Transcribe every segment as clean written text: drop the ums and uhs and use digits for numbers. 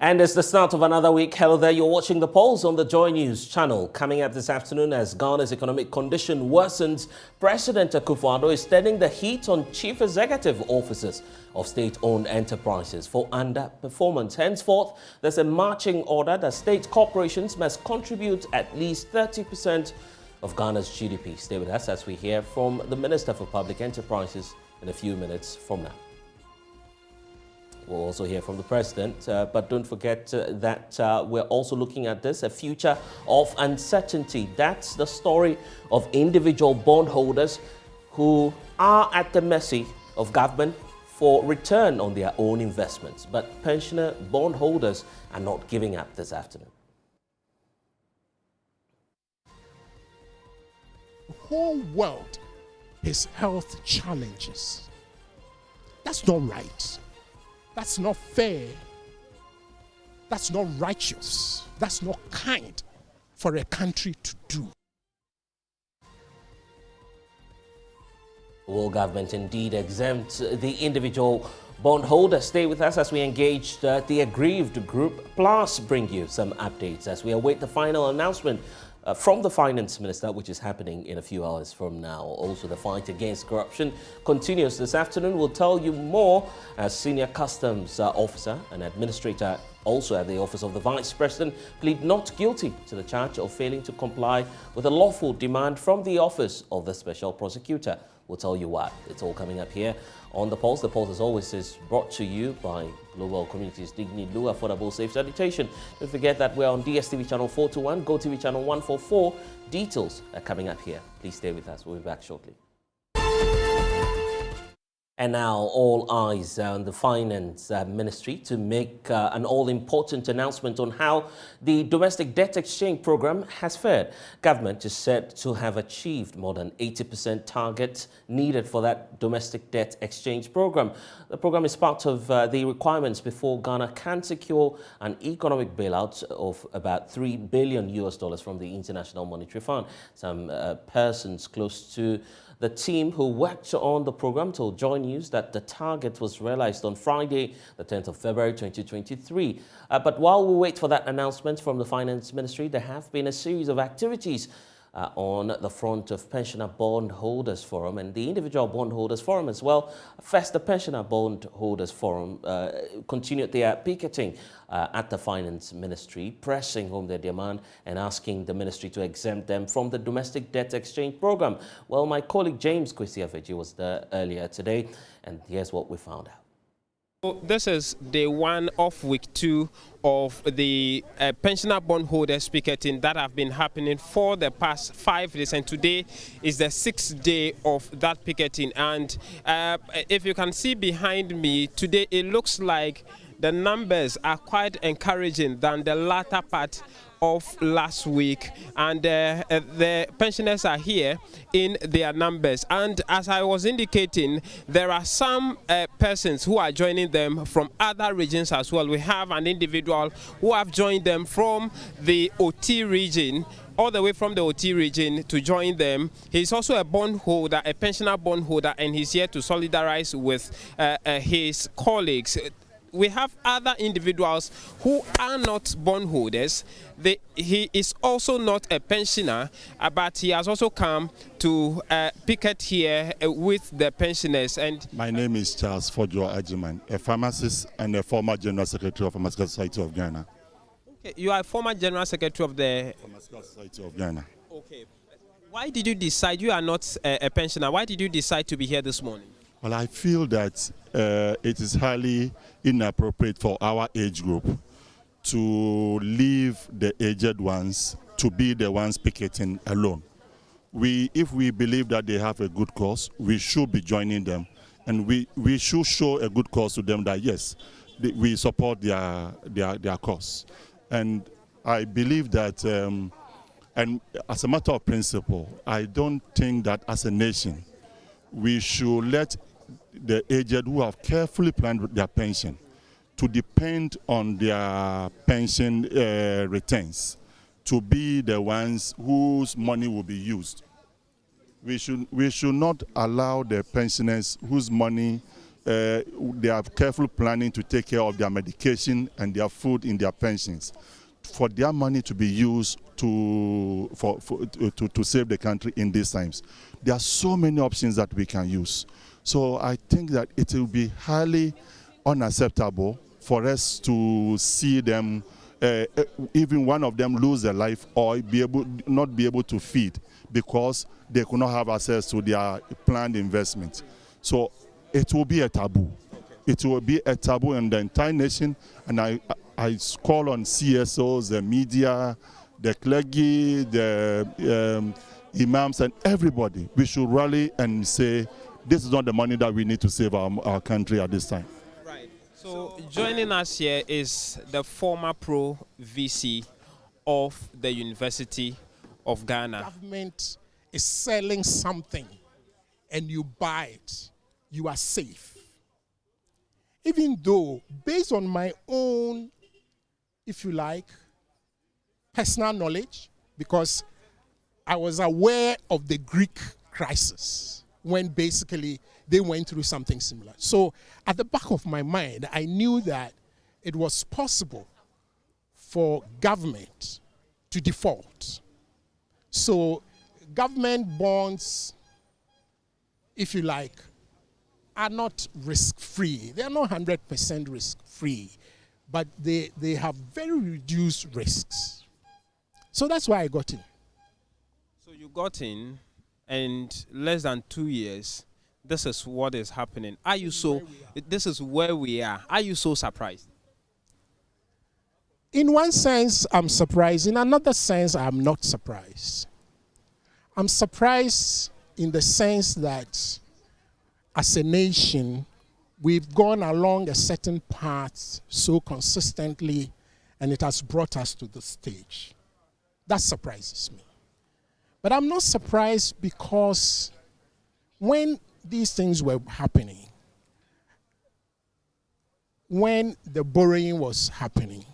And it's the start of another week. Hello there, you're watching the polls on the Joy News channel. Coming up this afternoon, as Ghana's economic condition worsens, President Akufo-Addo is turning the heat on chief executive officers of state-owned enterprises for underperformance. Henceforth, there's a marching order that state corporations must contribute at least 30% of Ghana's GDP. Stay with us as we hear from the Minister for Public Enterprises in a few minutes from now. We'll also hear from the President, but don't forget that we're also looking at this, a future of uncertainty. That's the story of individual bondholders who are at the mercy of government for return on their own investments. But pensioner bondholders are not giving up this afternoon. The whole world is health challenges. That's not right. That's not fair. That's not righteous. That's not kind for a country to do. Will government indeed exempt the individual bondholder? Stay with us as we engage the aggrieved group, plus bring you some updates as we await the final announcement from the Finance Minister, which is happening in a few hours from now. Also, the fight against corruption continues this afternoon. We'll tell you more as Senior Customs Officer and Administrator, also at the Office of the Vice President, plead not guilty to the charge of failing to comply with a lawful demand from the Office of the Special Prosecutor. We'll tell you why. It's all coming up here on The Pulse. The Pulse, as always, is brought to you by Global Communities Dignity Blue, Affordable Safe Sanitation. Don't forget that we're on DSTV channel 421, GoTV channel 144. Details are coming up here. Please stay with us. We'll be back shortly. And now all eyes on the Finance Ministry to make an all-important announcement on how the domestic debt exchange program has fared. Government is said to have achieved more than 80% target needed for that domestic debt exchange program. The program is part of the requirements before Ghana can secure an economic bailout of about $3 billion from the International Monetary Fund. Some persons close to the team who worked on the program told JoyNews that the target was realized on Friday, the 10th of February 2023. But while we wait for that announcement from the Finance Ministry, there have been a series of activities on the front of Pensioner Bondholders Forum and the Individual Bondholders Forum as well. First, the Pensioner Bondholders Forum continued their picketing at the Finance Ministry, pressing home their demand and asking the ministry to exempt them from the domestic debt exchange program. Well, my colleague James Kwesi was there earlier today, and here's what we found out. This is day one of week 2 of the pensioner bondholders picketing that have been happening for the past 5 days, and today is the 6th day of that picketing. And if you can see behind me today, it looks like the numbers are quite encouraging than the latter part of last week, and the pensioners are here in their numbers. And as I was indicating, there are some persons who are joining them from other regions as well. We have an individual who have joined them from the OT region, all the way from the OT region to join them. He's also a bondholder, a pensioner bondholder, and he's here to solidarize with his colleagues. We have other individuals who are not bondholders. He is also not a pensioner, but he has also come to picket here with the pensioners. And my name is Charles Fojo Ajiman, a pharmacist and a former General Secretary of the Pharmaceutical Society of Ghana. Okay, you are a former General Secretary of the Pharmaceutical Society of Ghana. Okay. Why did you decide, you are not a pensioner, why did you decide to be here this morning? Well, I feel that it is highly inappropriate for our age group to leave the aged ones to be the ones picketing alone. If we believe that they have a good cause, we should be joining them, and we should show a good cause to them that yes, we support their cause. And I believe that, and as a matter of principle, I don't think that as a nation we should let the aged who have carefully planned their pension to depend on their pension returns to be the ones whose money will be used. We should not allow the pensioners whose money they are careful planning to take care of their medication and their food in their pensions, for their money to be used to save the country in these times. There are so many options that we can use. So I think that it will be highly unacceptable for us to see them, even one of them lose their life or not be able to feed because they could not have access to their planned investment. So it will be a taboo. It will be a taboo in the entire nation, and I call on CSOs, the media, the clergy, the imams, and everybody. We should rally and say, this is not the money that we need to save our country at this time. Right. So joining us here is the former pro VC of the University of Ghana. Government is selling something and you buy it, you are safe. Even though, based on my own, if you like, personal knowledge, because I was aware of the Greek crisis when basically they went through something similar. So at the back of my mind, I knew that it was possible for government to default. So government bonds, if you like, are not risk-free. They are not 100% risk-free, but they have very reduced risks. So that's why I got in. So you got in, and less than 2 years, this is what is happening. Are you so, this is where we are. Are you so surprised? In one sense, I'm surprised. In another sense, I'm not surprised. I'm surprised in the sense that as a nation, we've gone along a certain path so consistently, and it has brought us to this stage. That surprises me. But I'm not surprised because when these things were happening, when the borrowing was happening,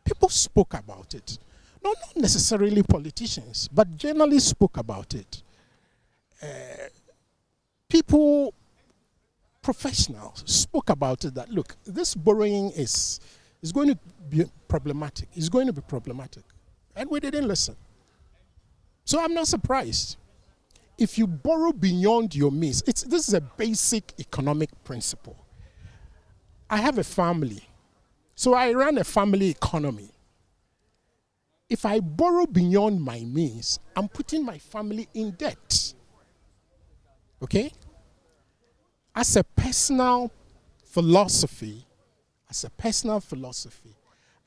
people spoke about it. Not necessarily politicians, but generally spoke about it. People, professionals, spoke about it that, look, this borrowing is going to be problematic. It's going to be problematic. And we didn't listen. So I'm not surprised. If you borrow beyond your means, this is a basic economic principle. I have a family, so I run a family economy. If I borrow beyond my means, I'm putting my family in debt. Okay? As a personal philosophy,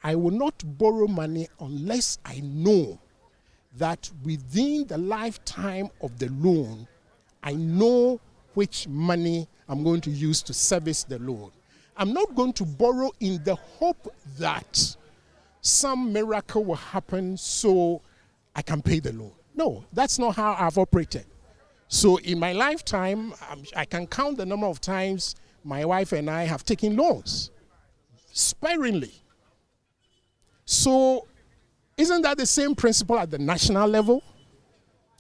I will not borrow money unless I know that within the lifetime of the loan, I know which money I'm going to use to service the loan. I'm not going to borrow in the hope that some miracle will happen so I can pay the loan. No, that's not how I've operated. So in my lifetime, I can count the number of times my wife and I have taken loans, sparingly. So isn't that the same principle at the national level?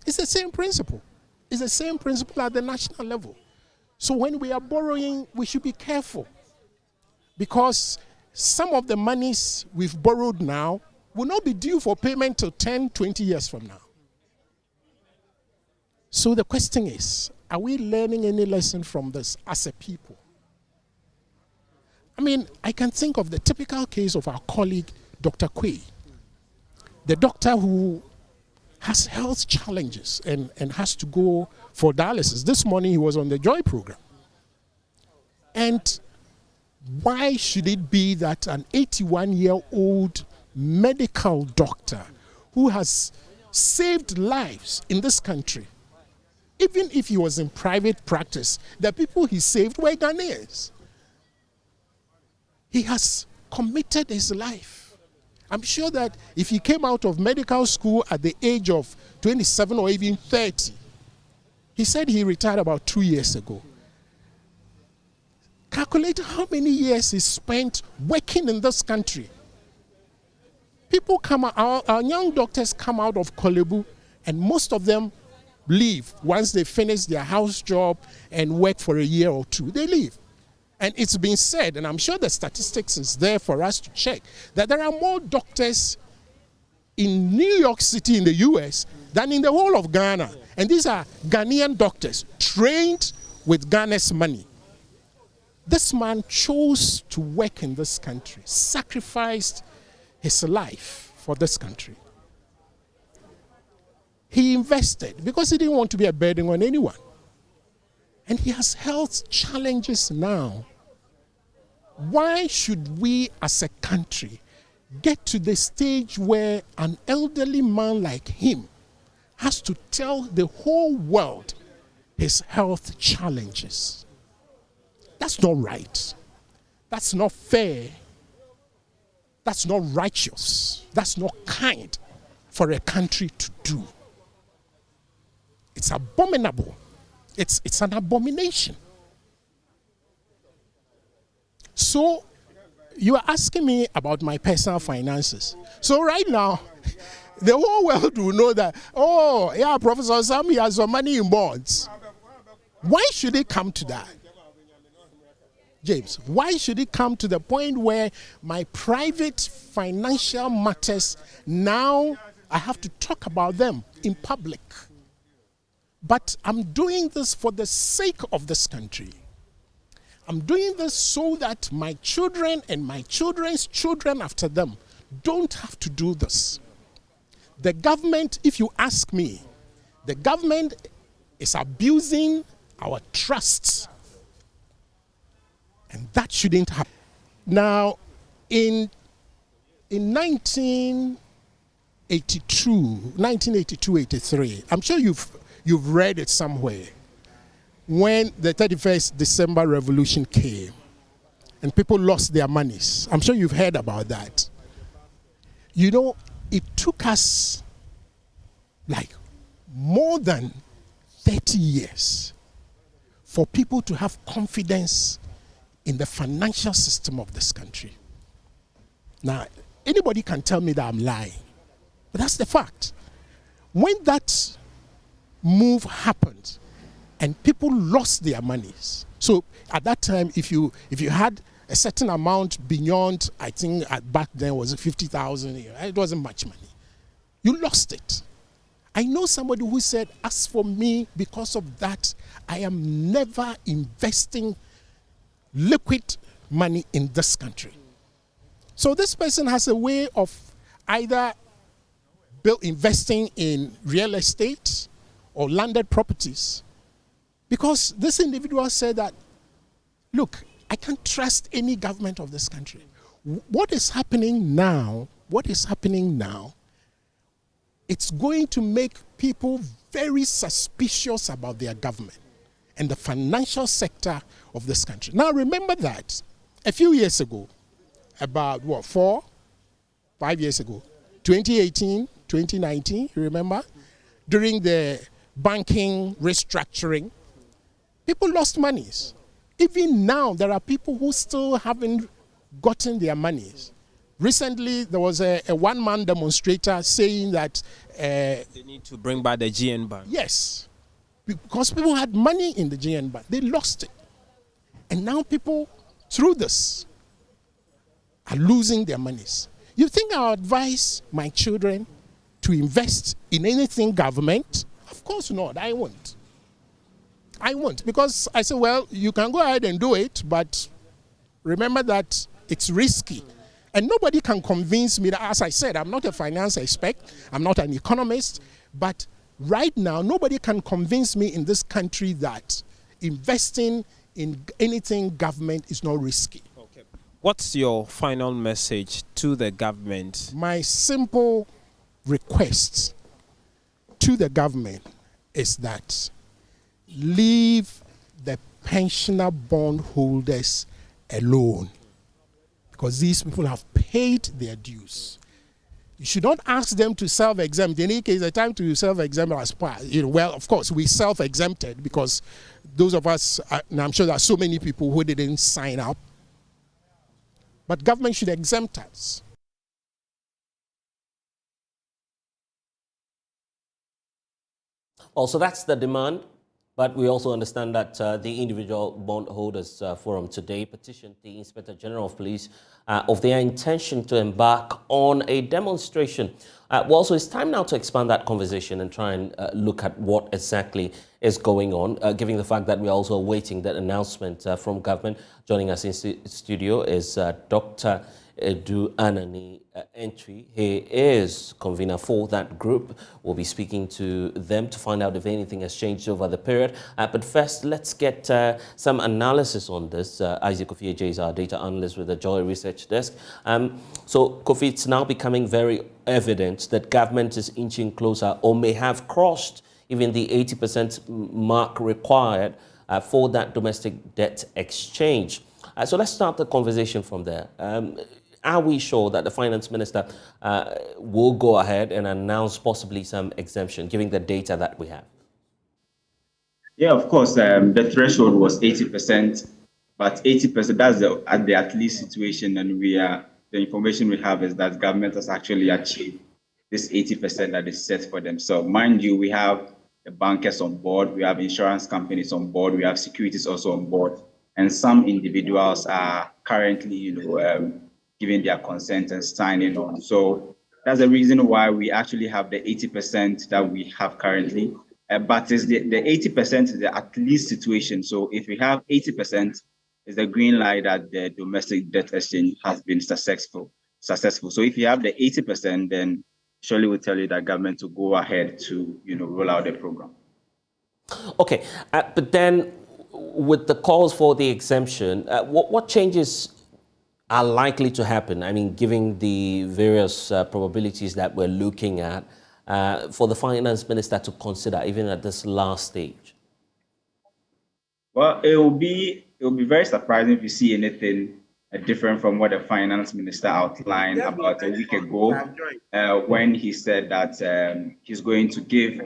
It's the same principle. It's the same principle at the national level. So when we are borrowing, we should be careful, because some of the monies we've borrowed now will not be due for payment till 10, 20 years from now. So the question is, are we learning any lesson from this as a people? I mean, I can think of the typical case of our colleague, Dr. Quay, the doctor who has health challenges and has to go for dialysis. This morning he was on the Joy program. And why should it be that an 81-year-old medical doctor who has saved lives in this country, even if he was in private practice, the people he saved were Ghanaians? He has committed his life. I'm sure that if he came out of medical school at the age of 27 or even 30, he said he retired about 2 years ago. Calculate how many years he spent working in this country. People come out, our young doctors come out of Kolebu, and most of them leave once they finish their house job and work for a year or two. They leave. And it's been said, and I'm sure the statistics is there for us to check, that there are more doctors in New York City in the US than in the whole of Ghana. And these are Ghanaian doctors trained with Ghana's money. This man chose to work in this country, sacrificed his life for this country. He invested because he didn't want to be a burden on anyone. And he has health challenges now. Why should we as a country get to the stage where an elderly man like him has to tell the whole world his health challenges? That's not right. That's not fair. That's not righteous. That's not kind for a country to do. It's abominable. It's an abomination. So you are asking me about my personal finances. So right now, the whole world will know that, oh, yeah, Professor Sam, he has some money in bonds. Why should it come to that? James, why should it come to the point where my private financial matters, now I have to talk about them in public? But I'm doing this for the sake of this country. I'm doing this so that my children and my children's children after them don't have to do this. The government, if you ask me, the government is abusing our trusts. And that shouldn't happen. Now, in 1982-83, I'm sure you've read it somewhere, when the 31st December revolution came and people lost their monies. I'm sure you've heard about that. You know, it took us like more than 30 years for people to have confidence in the financial system of this country. Now, anybody can tell me that I'm lying, but that's the fact. When that move happened and people lost their monies, so at that time, if you had a certain amount beyond, I think back then was 50,000, it wasn't much money. You lost it. I know somebody who said, as for me, because of that, I am never investing liquid money in this country. So this person has a way of either investing in real estate or landed properties, because this individual said that, look, I can't trust any government of this country. What is happening now, it's going to make people very suspicious about their government and the financial sector of this country. Now remember that a few years ago, about 5 years ago, 2018, 2019, you remember? During the banking restructuring, people lost monies. Even now, there are people who still haven't gotten their monies. Recently, there was a one-man demonstrator saying that they need to bring back the GN Bank. Yes, because people had money in the GN Bank. They lost it. And now people, through this, are losing their monies. You think I'll advise my children to invest in anything government? Of course not. I won't. Because I say, well, you can go ahead and do it, but remember that it's risky. And nobody can convince me that, as I said, I'm not a finance expert, I'm not an economist, but right now, nobody can convince me in this country that investing in anything government is not risky. Okay. What's your final message to the government? My simple request to the government is that leave the pensioner bondholders alone, because these people have paid their dues. You should not ask them to self-exempt. In any case, the time to self-exempt as part, well, of course, we self-exempted because those of us, and I'm sure there are so many people who didn't sign up, but government should exempt us. Also, that's the demand But we also understand that the Individual Bondholders Forum today petitioned the Inspector General of Police of their intention to embark on a demonstration. Well, so it's time now to expand that conversation and try and look at what exactly is going on, given the fact that we're also awaiting that announcement from government. Joining us in studio is Dr. Edu Anani Entry. He is convener for that group. We'll be speaking to them to find out if anything has changed over the period. But first, let's get some analysis on this. Isaac Kofi Ajay is our data analyst with the Joy Research Desk. So, Kofi, it's now becoming very evident that government is inching closer or may have crossed even the 80% mark required for that domestic debt exchange. So let's start the conversation from there. Are we sure that the finance minister will go ahead and announce possibly some exemption, given the data that we have? Yeah, of course. The threshold was 80%, but 80%, that's the at least situation, and the information we have is that government has actually achieved this 80% that is set for them. So mind you, we have the bankers on board, we have insurance companies on board, we have securities also on board, and some individuals are currently, giving their consent and signing on. So that's the reason why we actually have the 80% that we have currently. But is the 80% is the at least situation. So if we have 80%, is the green light that the domestic debt exchange has been successful. So if you have the 80%, then surely will tell you that government to go ahead to roll out the program. Okay, but then with the calls for the exemption, what changes are likely to happen? I mean, given the various probabilities that we're looking at, for the finance minister to consider, even at this last stage? Well, it will be very surprising if you see anything different from what the finance minister outlined about a week ago, when he said that he's going to give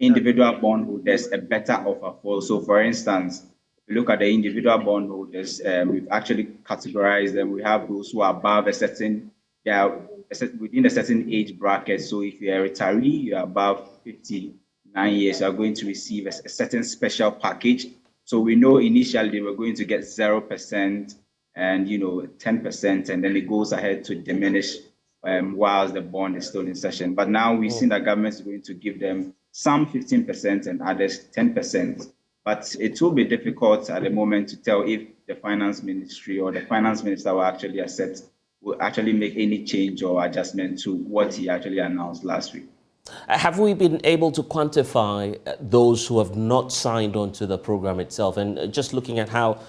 individual bondholders a better offer. So, for instance, if you look at the individual bondholders, we've actually categorized them. We have those who are above within a certain age bracket. So if you're a retiree, you're above 59 years, you're going to receive a certain special package. So we know initially they were going to get 0% and 10%, and then it goes ahead to diminish whilst the bond is still in session. But now we've seen that government is going to give them some 15% and others 10%. But it will be difficult at the moment to tell if the finance ministry or the finance minister will actually make any change or adjustment to what he actually announced last week. Have we been able to quantify those who have not signed on to the program itself? And just looking at how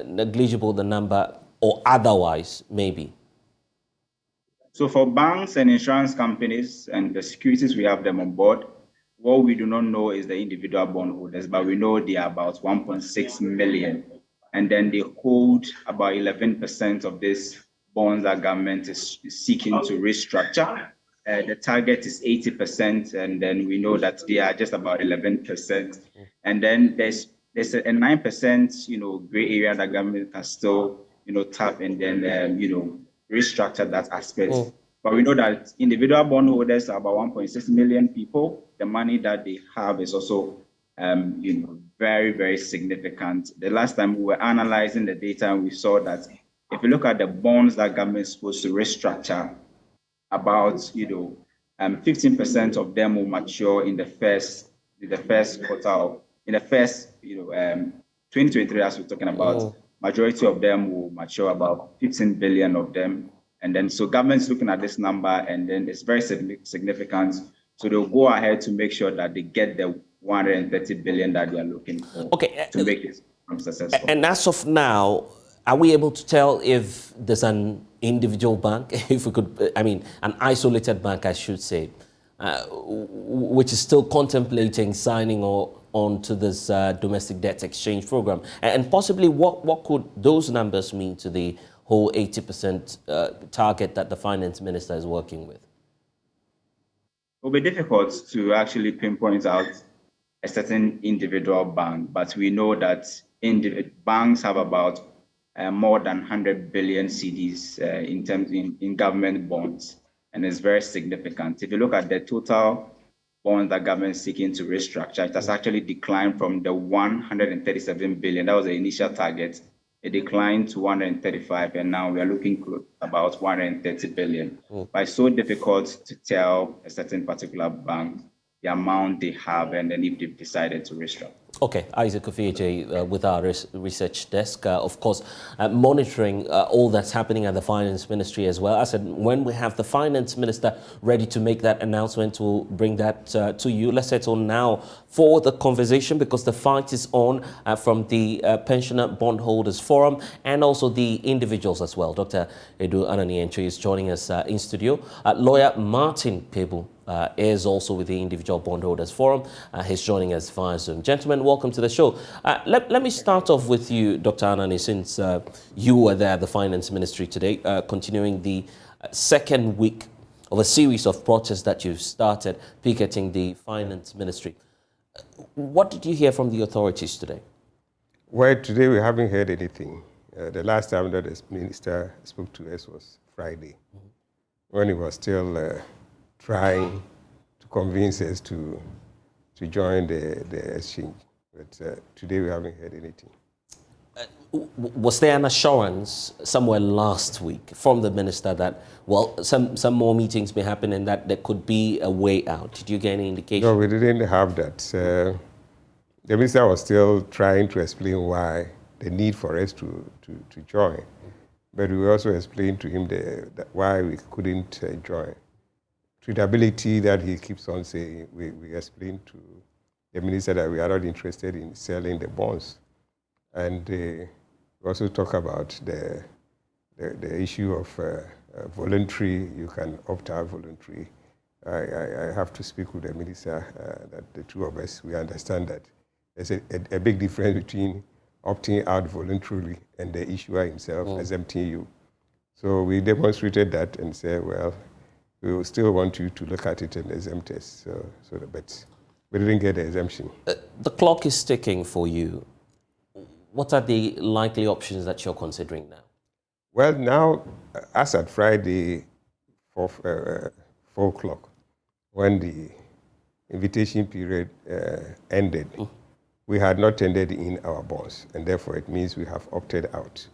negligible the number or otherwise may be? So for banks and insurance companies and the securities, we have them on board. What we do not know is the individual bondholders, but we know they are about 1.6 million. And then they hold about 11% of this bonds that government is seeking to restructure. The target is 80%, and then we know that they are just about 11%. And then there's a 9%, gray area that government can still, tap and then, restructure that aspect. But we know that individual bondholders are about 1.6 million people. The money that they have is also, very, very significant. The last time we were analyzing the data, we saw that if you look at the bonds that government is supposed to restructure, about 15% of them will mature in the first quarter, in the first 2023, as we're talking about. Majority of them will mature, about 15 billion of them. And then so government's looking at this number, and then it's very significant. So they'll go ahead to make sure that they get the 130 billion that they are looking for to make it successful. And as of now, are we able to tell if there's an individual bank, if we could, an isolated bank, I should say, which is still contemplating signing on to this domestic debt exchange program? And possibly what could those numbers mean to the whole 80% target that the finance minister is working with? It will be difficult to actually pinpoint out a certain individual bank, but we know that banks have about more than 100 billion CDs in government bonds, and it's very significant. If you look at the total bonds that government is seeking to restructure. It has actually declined from the 137 billion. That was the initial target. It declined to 135, and now we are looking close about 130 billion. But it's so difficult to tell a certain particular bank the amount they have and then if they've decided to restructure. Okay, Isaac Ofeje with our research desk, of course, monitoring all that's happening at the Finance Ministry as well. I said, when we have the Finance Minister ready to make that announcement, we'll bring that to you. Let's settle now for the conversation, because the fight is on from the Pensioner Bondholders Forum and also the individuals as well. Dr. Edu Anani-Encho is joining us in studio. Lawyer Martin Pebu is also with the Individual Bondholders Forum. He's joining us via Zoom. Gentlemen, welcome to the show. Let me start off with you, Dr. Anani, since you were there at the Finance Ministry today, continuing the second week of a series of protests that you've started picketing the Finance Ministry. What did you hear from the authorities today? Well, today we haven't heard anything. The last time that the minister spoke to us was Friday, when he was still trying to convince us to join the exchange. But today we haven't heard anything. Was there an assurance somewhere last week from the minister that, well, some more meetings may happen and that there could be a way out? Did you get any indication? No, we didn't have that. The minister was still trying to explain why the need for us to join. But we also explained to him why we couldn't join. Treatability that he keeps on saying, we explained to the minister that we are not interested in selling the bonds. And we also talk about the issue of voluntary, you can opt out voluntary. I have to speak with the minister that the two of us, we understand that there's a big difference between opting out voluntarily and the issuer himself exempting you. So we demonstrated that and said, well, we will still want you to look at it and exempt us. But we didn't get the exemption. The clock is ticking for you. What are the likely options that you're considering now? Well, now, as at Friday, 4 o'clock, when the invitation period ended, we had not tendered in our bonds, and therefore it means we have opted out.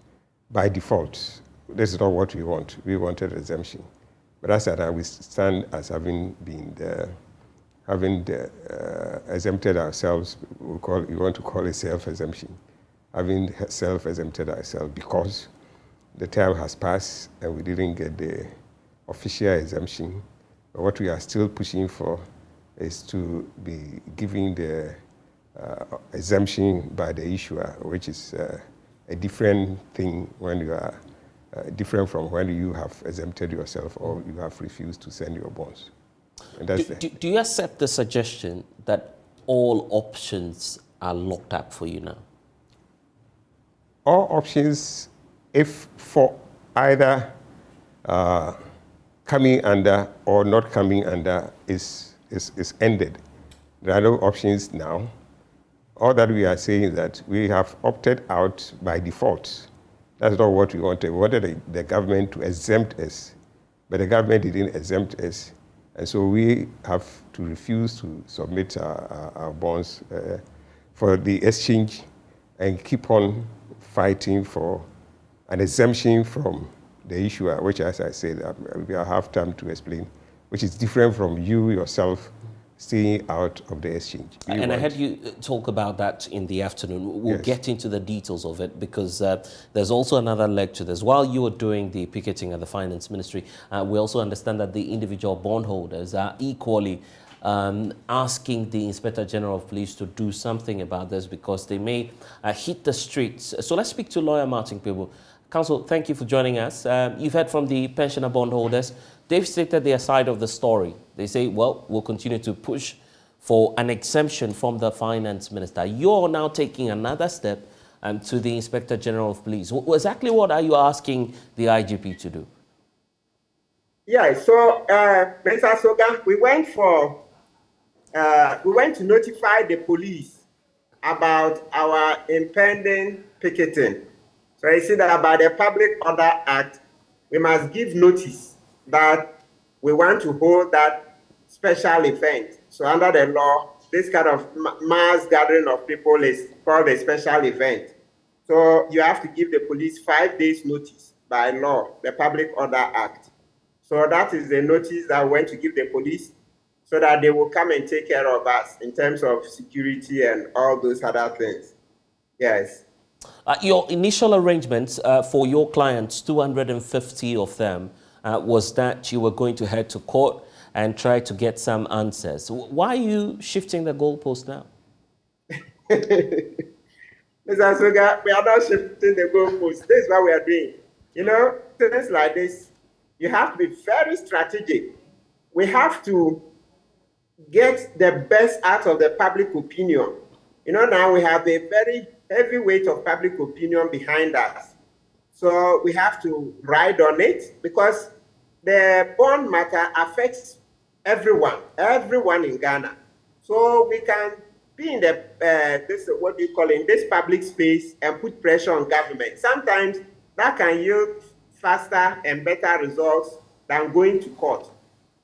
By default, this is not what we want. We wanted exemption. But as at now, we stand as having been exempted ourselves. We want to call it self-exemption. Having self-exempted ourselves because the time has passed and we didn't get the official exemption. But what we are still pushing for is to be giving the exemption by the issuer, which is a different thing when you are different from when you have exempted yourself or you have refused to send your bonds. And that's do you accept the suggestion that all options are locked up for you now? All options, if for either coming under or not coming under, is ended. There are no options now. All that we are saying is that we have opted out by default. That's not what we wanted. We wanted the government to exempt us, but the government didn't exempt us. And so we have to refuse to submit our bonds for the exchange and keep on fighting for an exemption from the issuer, which, as I said, we have time to explain, which is different from you yourself staying out of the exchange. And I heard you talk about that in the afternoon. We'll get into the details of it because there's also another leg to this. While you were doing the picketing at the Finance Ministry, we also understand that the individual bondholders are equally asking the Inspector General of Police to do something about this because they may hit the streets. So let's speak to Lawyer Martin Pebu. Counsel, thank you for joining us. You've heard from the pensioner bondholders. They've stated their side of the story. They say, well, we'll continue to push for an exemption from the Finance Minister. You're now taking another step to the Inspector General of Police. Exactly what are you asking the IGP to do? Yeah, so, Mr. Sogah, we went to notify the police about our impending picketing. So you see that by the Public Order Act, we must give notice that we want to hold that special event. So under the law, this kind of mass gathering of people is called a special event. So you have to give the police 5 days notice by law, the Public Order Act. So that is the notice that we went to give the police so that they will come and take care of us in terms of security and all those other things. Yes. Your initial arrangements for your clients, 250 of them, was that you were going to head to court and try to get some answers. Why are you shifting the goalpost now? Mr. Sogah, we are not shifting the goalpost. This is what we are doing. You know, things like this, you have to be very strategic. We have to get the best out of the public opinion. You know, now we have a very heavy weight of public opinion behind us. So we have to ride on it because the bond matter affects everyone in Ghana. So we can be in the, in this public space and put pressure on government. Sometimes that can yield faster and better results than going to court.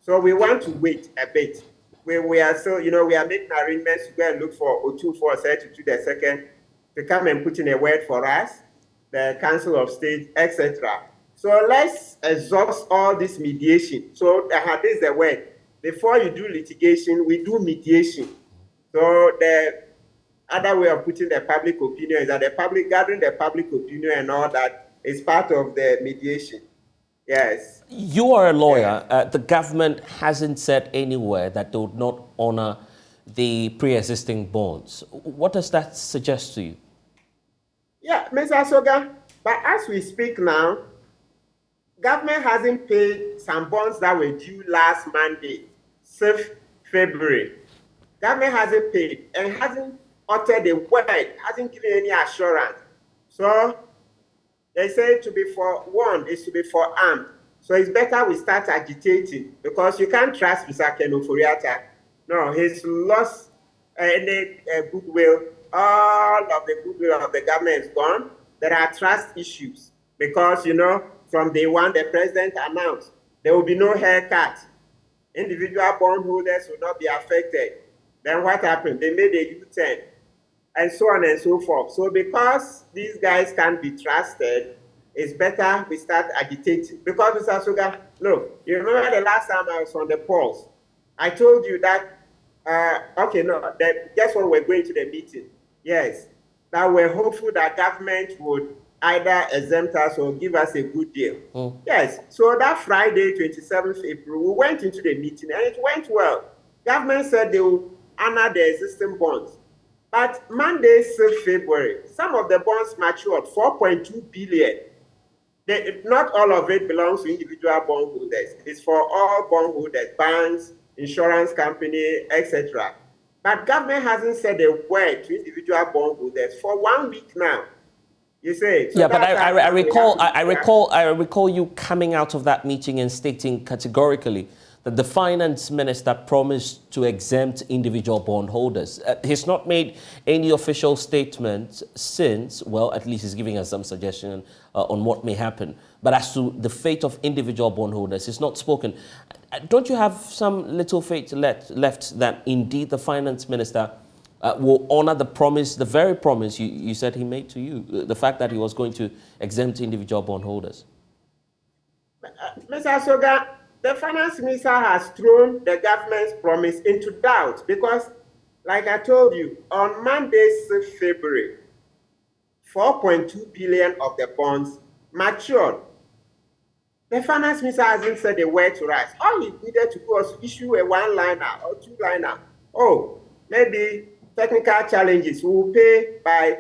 So we want to wait a bit. We are so, we are making arrangements to go and look for Otu the second to come and put in a word for us, the Council of State, etc. So let's exhaust all this mediation. So this is the word. Before you do litigation, we do mediation. So the other way of putting the public opinion is that gathering the public opinion and all that is part of the mediation. Yes. You are a lawyer. Yes. The government hasn't said anywhere that they would not honor the pre-existing bonds. What does that suggest to you? Yeah, Mr. Sogah, but as we speak now, government hasn't paid some bonds that were due last Monday, 6th February. Government hasn't paid and hasn't uttered a word, hasn't given any assurance. So they say to be forewarned is to be forearmed. So it's better we start agitating because you can't trust Mr. Kenoforiata. No, he's lost any goodwill. All of the goodwill of the government is gone. There are trust issues because, from day one, the president announced there will be no haircut. Individual bondholders will not be affected. Then what happened? They made a U-turn and so on and so forth. So because these guys can't be trusted, it's better we start agitating. Because, Mr. Sogah, look, you remember the last time I was on the polls, I told you that, guess what, we're going to the meeting. Yes, that we're hopeful that government would either exempt us or give us a good deal. Yes, so that Friday, 27th April, we went into the meeting and it went well. Government said they will honor the existing bonds. But Monday, 6th February, some of the bonds matured, 4.2 billion. Not all of it belongs to individual bondholders. It's for all bondholders, banks, insurance company, etc. But government hasn't said a word to individual bondholders for 1 week now. You say. So yeah, but I recall you coming out of that meeting and stating categorically that the finance minister promised to exempt individual bondholders. He's not made any official statement since, well, at least he's giving us some suggestion on what may happen. But as to the fate of individual bondholders, he's not spoken. Don't you have some little faith left that indeed the finance minister will honor the promise, the very promise you said he made to you, the fact that he was going to exempt individual bondholders? Mr. Sogah, the finance minister has thrown the government's promise into doubt because, like I told you, on Monday, 6th February, 4.2 billion of the bonds matured. The finance minister hasn't said a word to us. All he needed to do was issue a one-liner or two-liner. Oh, maybe technical challenges will pay by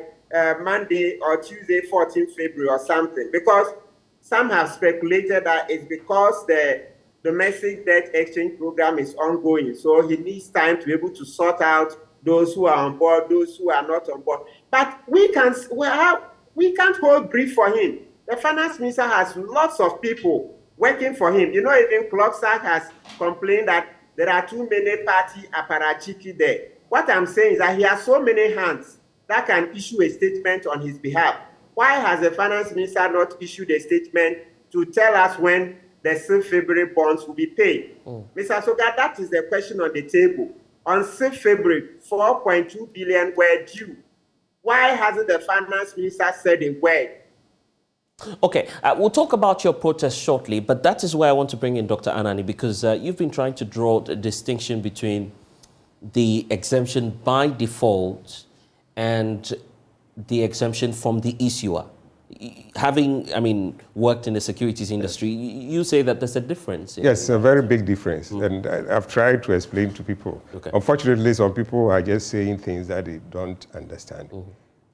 Monday or Tuesday, 14th February or something, because some have speculated that it's because the domestic debt exchange program is ongoing. So he needs time to be able to sort out those who are on board, those who are not on board. But we can't hold brief for him. The finance minister has lots of people working for him. Even Clocksack has complained that there are too many party apparatchiki there. What I'm saying is that he has so many hands that can issue a statement on his behalf. Why has the finance minister not issued a statement to tell us when the 6th February bonds will be paid? Mr. Sogah, that is the question on the table. On 6th February, 4.2 billion were due. Why hasn't the finance minister said a word? Okay, we'll talk about your protest shortly, but that is where I want to bring in Dr. Anani, because you've been trying to draw the distinction between the exemption by default and the exemption from the issuer. Having, worked in the securities industry, you say that there's a difference. Yes, a very big difference. And I've tried to explain to people. Okay. Unfortunately, some people are just saying things that they don't understand.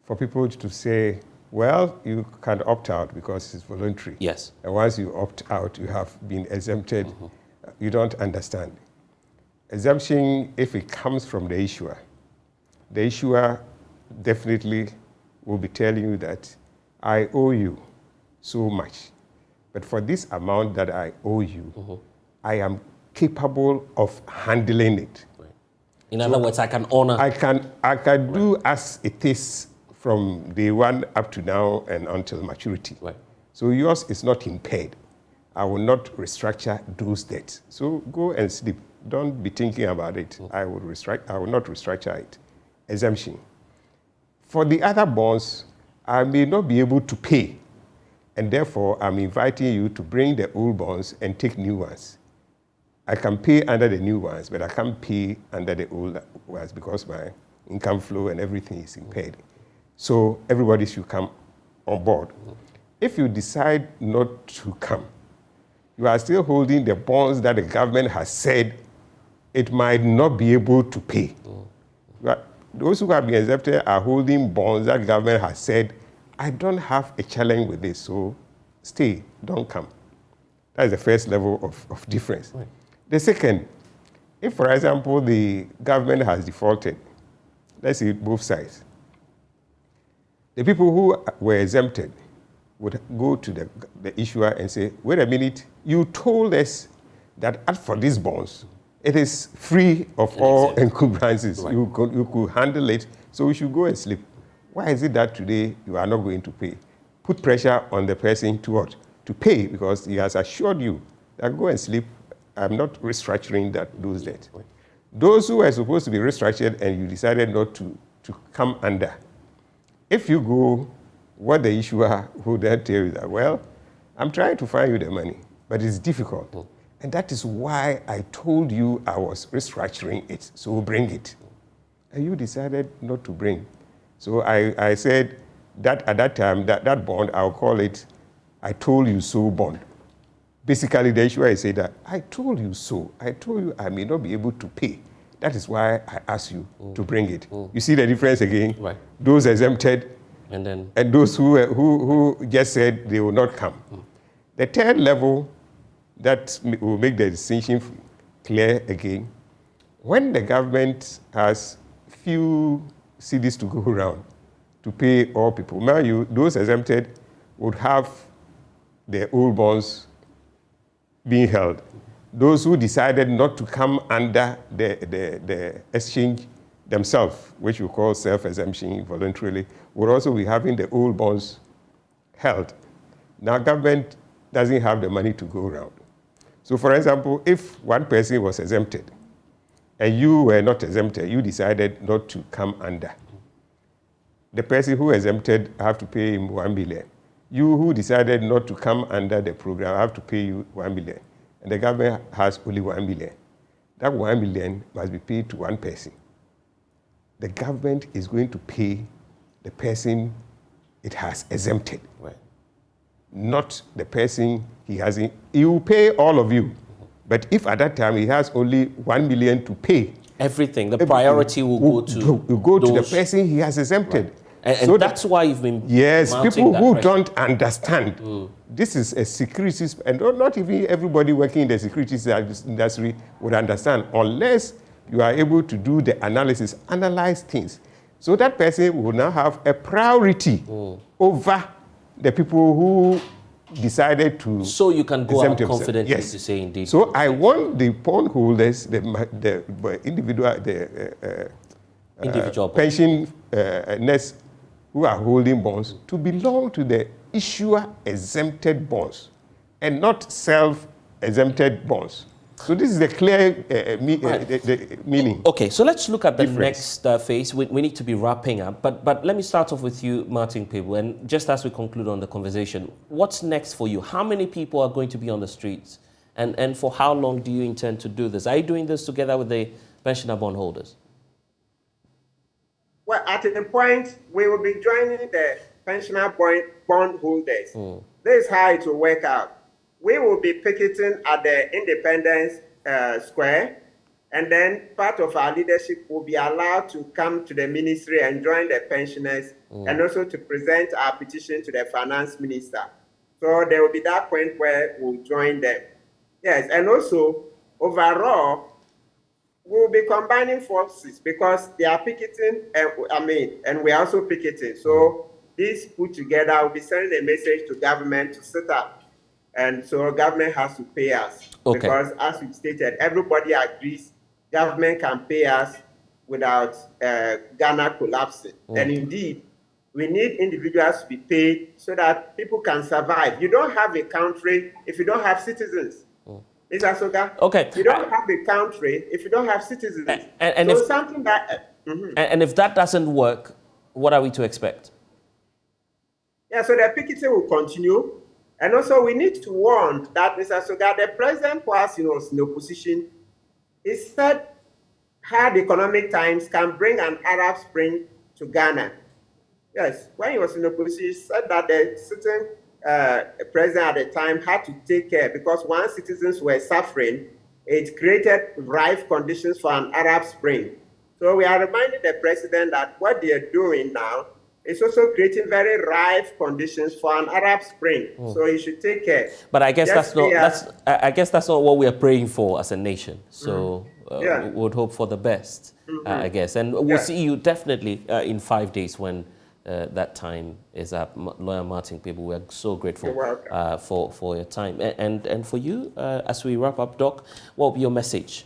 For people to say, well, you can opt out because it's voluntary. Yes. And once you opt out, you have been exempted. You don't understand. Exemption, if it comes from the issuer definitely will be telling you that I owe you so much. But for this amount that I owe you, I am capable of handling it. Right. In other words, I can honor. I can do as it is from day one up to now and until maturity. Right. So yours is not impaired. I will not restructure those debts. So go and sleep. Don't be thinking about it. I will not restructure it. Exemption. For the other bonds, I may not be able to pay, and therefore I'm inviting you to bring the old bonds and take new ones. I can pay under the new ones, but I can't pay under the old ones because my income flow and everything is impaired. So everybody should come on board. If you decide not to come, you are still holding the bonds that the government has said it might not be able to pay. Those who have been exempted are holding bonds that government has said, I don't have a challenge with this, so stay, don't come. That is the first level of difference. Right. The second, if, for example, the government has defaulted, let's say both sides, the people who were exempted would go to the issuer and say, wait a minute, you told us that as for these bonds, it is free of all encumbrances. Right. You could handle it, so we should go and sleep. Why is it that today you are not going to pay? Put pressure on the person to what? To pay, because he has assured you that go and sleep, I'm not restructuring those debts. Right. Those who are supposed to be restructured and you decided not to come under, if you go, what the issuer would then tell you that, well, I'm trying to find you the money, but it's difficult. And that is why I told you I was restructuring it, so bring it. And you decided not to bring. So I said that at that time, that bond, I'll call it, I told you so bond. Basically, the issuer said that, I told you so. I told you I may not be able to pay. That is why I asked you to bring it. You see the difference again? Right. Those exempted and those who just said they will not come. The third level that will make the distinction clear again, when the government has few CDs to go around to pay all people, mind you, those exempted would have their old bonds being held. Those who decided not to come under the exchange themselves, which we call self-exemption voluntarily, would also be having the old bonds held. Now, government doesn't have the money to go around. So, for example, if one person was exempted and you were not exempted, you decided not to come under, the person who exempted have to pay him 1 million. You who decided not to come under the program have to pay you 1 million. And the government has only 1 million. That 1 million must be paid to one person. The government is going to pay the person it has exempted. Right. Not the person he hasn't. He will pay all of you. But if at that time he has only 1 million to pay, everything, the priority will go to the person he has exempted. Right. And so that's why you've been people who don't understand. This is a securities, and not even everybody working in the securities industry would understand unless you are able to do the analysis, analyze things. So that person will now have a priority over the people who decided to. So you can go out confidently to say indeed. So I want the bond holders, the individual pensioners who are holding bonds to belong to the issuer exempted bonds and not self-exempted bonds. So this is the clear the meaning. Okay, so let's look at the next phase. We need to be wrapping up, but let me start off with you, Martin People, and just as we conclude on the conversation, what's next for you? How many people are going to be on the streets, and for how long do you intend to do this? Are you doing this together with the pensioner bondholders? Well, at a point, we will be joining the pensioner bondholders. This is how it will work out. We will be picketing at the Independence Square, and then part of our leadership will be allowed to come to the ministry and join the pensioners, and also to present our petition to the finance minister. So there will be that point where we'll join them. Yes, and also overall, we'll be combining forces because they are picketing, and we're also picketing. So these put together will be sending a message to government to set up. And so government has to pay us. Okay. Because as we stated, everybody agrees government can pay us without Ghana collapsing. And indeed, we need individuals to be paid so that people can survive. You don't have a country if you don't have citizens. Mr. Sogah, okay. You don't have a country if you don't have citizens. And so if, something that... And if that doesn't work, what are we to expect? Yeah, so the picketing will continue. And also we need to warn that, Mr. Sogah, the president was in opposition. He said hard economic times can bring an Arab Spring to Ghana. Yes, when he was in opposition, he said that the certain president at the time had to take care because once citizens were suffering, it created rife conditions for an Arab Spring. So we are reminding the president that what they are doing now is also creating very rife conditions for an Arab Spring. So he should take care. But I guess I guess that's not what we are praying for as a nation. So we would hope for the best, I guess. And we'll see you definitely in 5 days when that time is up. Lawyer Martin People, we're so grateful for your time. And for you, as we wrap up, Doc, what will be your message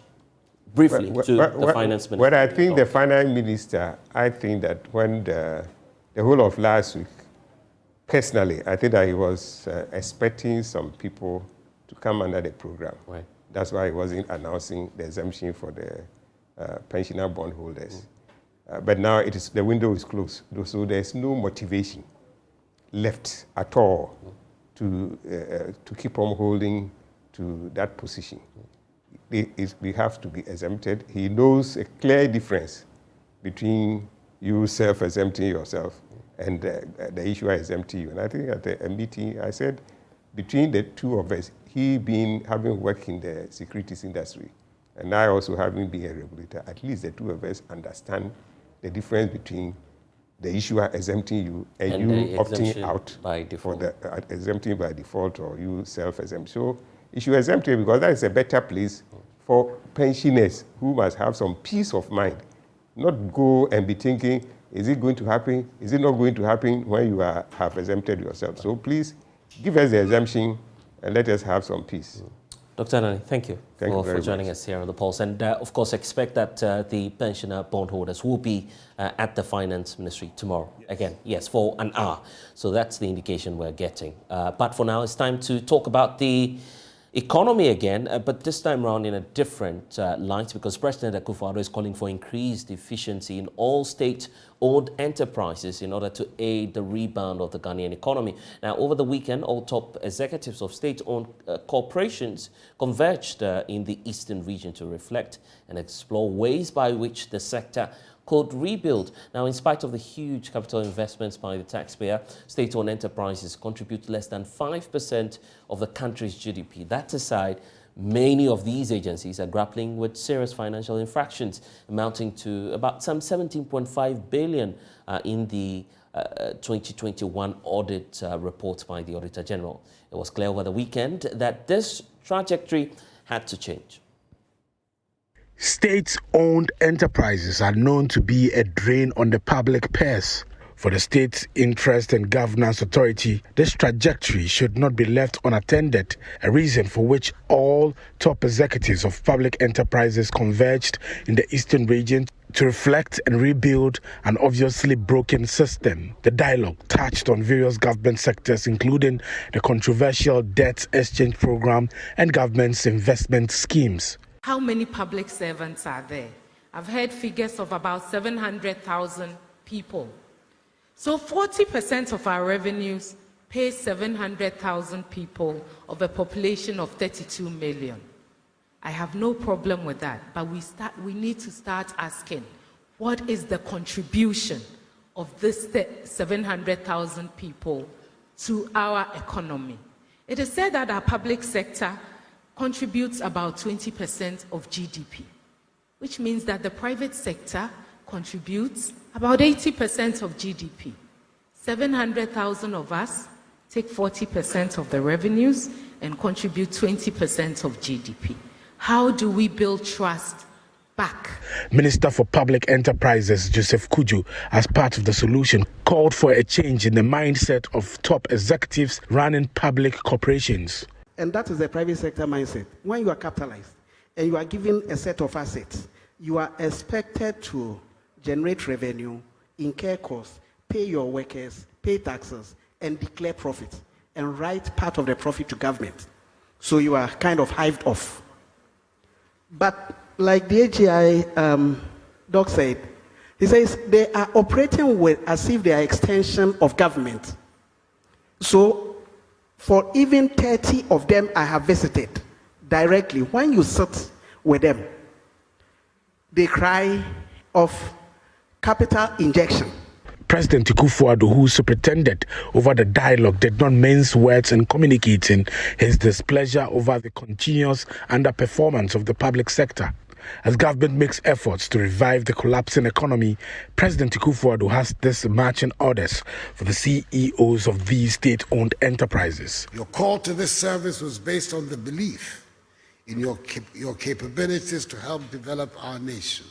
briefly to the finance minister? Well, I think the finance minister, I think that when the whole of last week, personally, I think that he was expecting some people to come under the program. Right. That's why he wasn't announcing the exemption for the pensioner bondholders. But now the window is closed, so there's no motivation left at all to keep on holding to that position. We have to be exempted. He knows a clear difference between you self-exempting yourself and the issuer exempting you. And I think at a meeting, I said, between the two of us, he having worked in the securities industry, and I also having been a regulator, at least the two of us understand the difference between the issuer exempting you and you opting out by default. For the exempting by default or you self-exempt. So issue exempting, because that is a better place for pensioners who must have some peace of mind, not go and be thinking, is it going to happen? Is it not going to happen when you have exempted yourself? So please give us the exemption and let us have some peace. Dr. Anani, thank you for joining us here on The Pulse. And of course, expect that the pensioner bondholders will be at the Finance Ministry tomorrow. Yes. Again, yes, for an hour. So that's the indication we're getting. But for now, it's time to talk about the economy again, but this time around in a different light, because President Akufo-Addo is calling for increased efficiency in all state-owned enterprises in order to aid the rebound of the Ghanaian economy. Now, over the weekend, all top executives of state-owned corporations converged in the eastern region to reflect and explore ways by which the sector could rebuild. Now, in spite of the huge capital investments by the taxpayer, state-owned enterprises contribute less than 5% of the country's GDP. That aside, many of these agencies are grappling with serious financial infractions, amounting to about some 17.5 billion in the 2021 audit report by the Auditor General. It was clear over the weekend that this trajectory had to change. State-owned enterprises are known to be a drain on the public purse. For the State Interest and Governance Authority, this trajectory should not be left unattended, a reason for which all top executives of public enterprises converged in the Eastern region to reflect and rebuild an obviously broken system. The dialogue touched on various government sectors, including the controversial debt exchange program and government's investment schemes. How many public servants are there? I've heard figures of about 700,000 people. So 40% of our revenues pay 700,000 people of a population of 32 million. I have no problem with that, but we need to start asking, what is the contribution of this 700,000 people to our economy? It is said that our public sector contributes about 20% of GDP, which means that the private sector contributes about 80% of GDP. 700,000 of us take 40% of the revenues and contribute 20% of GDP. How do we build trust back? Minister for Public Enterprises, Joseph Kujo, as part of the solution, called for a change in the mindset of top executives running public corporations. And that is the private sector mindset. When you are capitalized and you are given a set of assets, you are expected to generate revenue, incur costs, pay your workers, pay taxes, and declare profit, and write part of the profit to government. So you are kind of hived off. But like the AGI doc said, he says they are operating with as if they are extension of government. So for even 30 of them I have visited directly, when you sit with them, they cry of capital injection. President Akufo-Addo, who superintended over the dialogue, did not mince words in communicating his displeasure over the continuous underperformance of the public sector. As government makes efforts to revive the collapsing economy, President Akufo-Addo has these marching orders for the CEOs of these state-owned enterprises. Your call to this service was based on the belief in your capabilities to help develop our nation.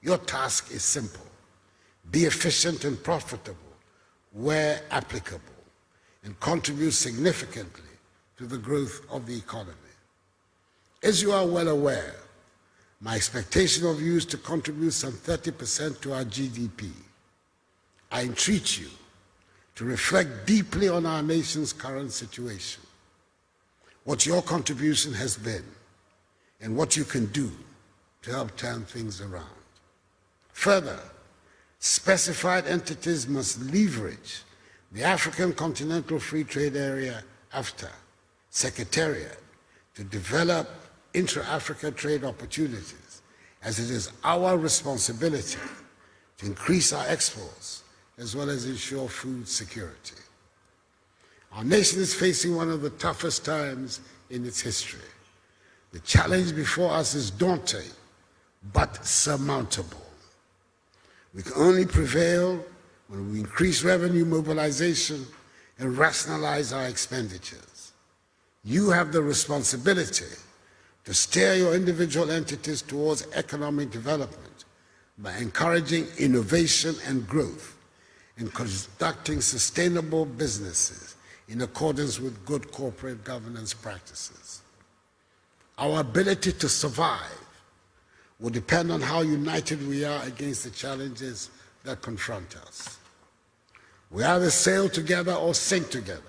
Your task is simple. Be efficient and profitable where applicable, and contribute significantly to the growth of the economy. As you are well aware, my expectation of you is to contribute some 30% to our GDP. I entreat you to reflect deeply on our nation's current situation, what your contribution has been, and what you can do to help turn things around. Further, specified entities must leverage the African Continental Free Trade Area, AfTA, Secretariat to develop intra-Africa trade opportunities, as it is our responsibility to increase our exports as well as ensure food security. Our nation is facing one of the toughest times in its history. The challenge before us is daunting, but surmountable. We can only prevail when we increase revenue mobilization and rationalize our expenditures. You have the responsibility to steer your individual entities towards economic development by encouraging innovation and growth and conducting sustainable businesses in accordance with good corporate governance practices. Our ability to survive will depend on how united we are against the challenges that confront us. We either sail together or sink together,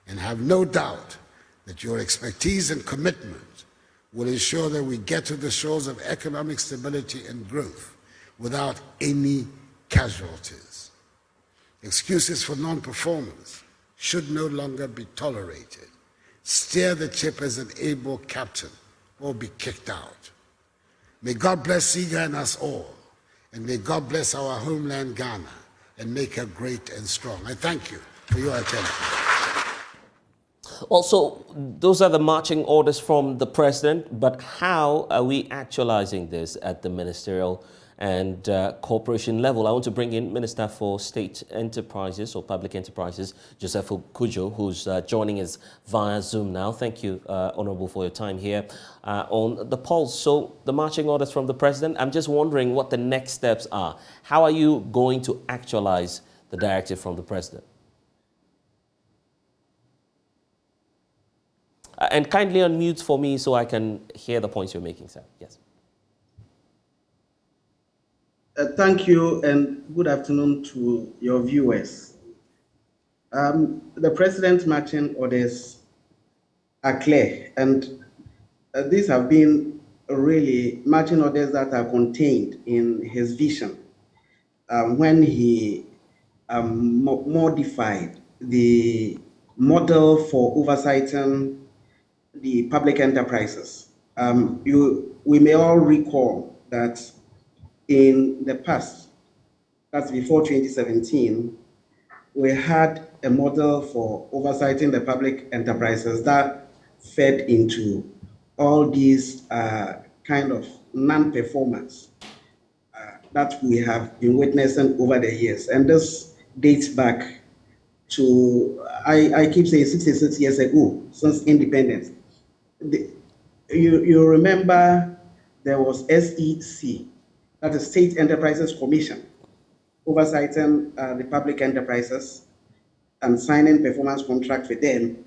and have no doubt that your expertise and commitment will ensure that we get to the shores of economic stability and growth without any casualties. Excuses for non-performance should no longer be tolerated. Steer the ship as an able captain or be kicked out. May God bless Sogah and us all, and may God bless our homeland Ghana and make her great and strong. I thank you for your attention. Well, so those are the marching orders from the president, but how are we actualizing this at the ministerial and corporation level? I want to bring in Minister for State Enterprises or Public Enterprises, Joseph Kujo, who's joining us via Zoom now. Thank you, Honorable, for your time here on the pulse. So the marching orders from the president, I'm just wondering what the next steps are. How are you going to actualize the directive from the president. And kindly unmute for me so I can hear the points you're making, sir. Yes. Thank you and good afternoon to your viewers. The President's marching orders are clear, and these have been really marching orders that are contained in his vision when he modified the model for oversighting the public enterprises. We may all recall that in the past, that's before 2017, we had a model for oversighting the public enterprises that fed into all these kind of non-performance that we have been witnessing over the years. And this dates back to, I keep saying 66 years ago, since independence. You remember there was SEC, that is State Enterprises Commission, oversighting the public enterprises and signing performance contract with them,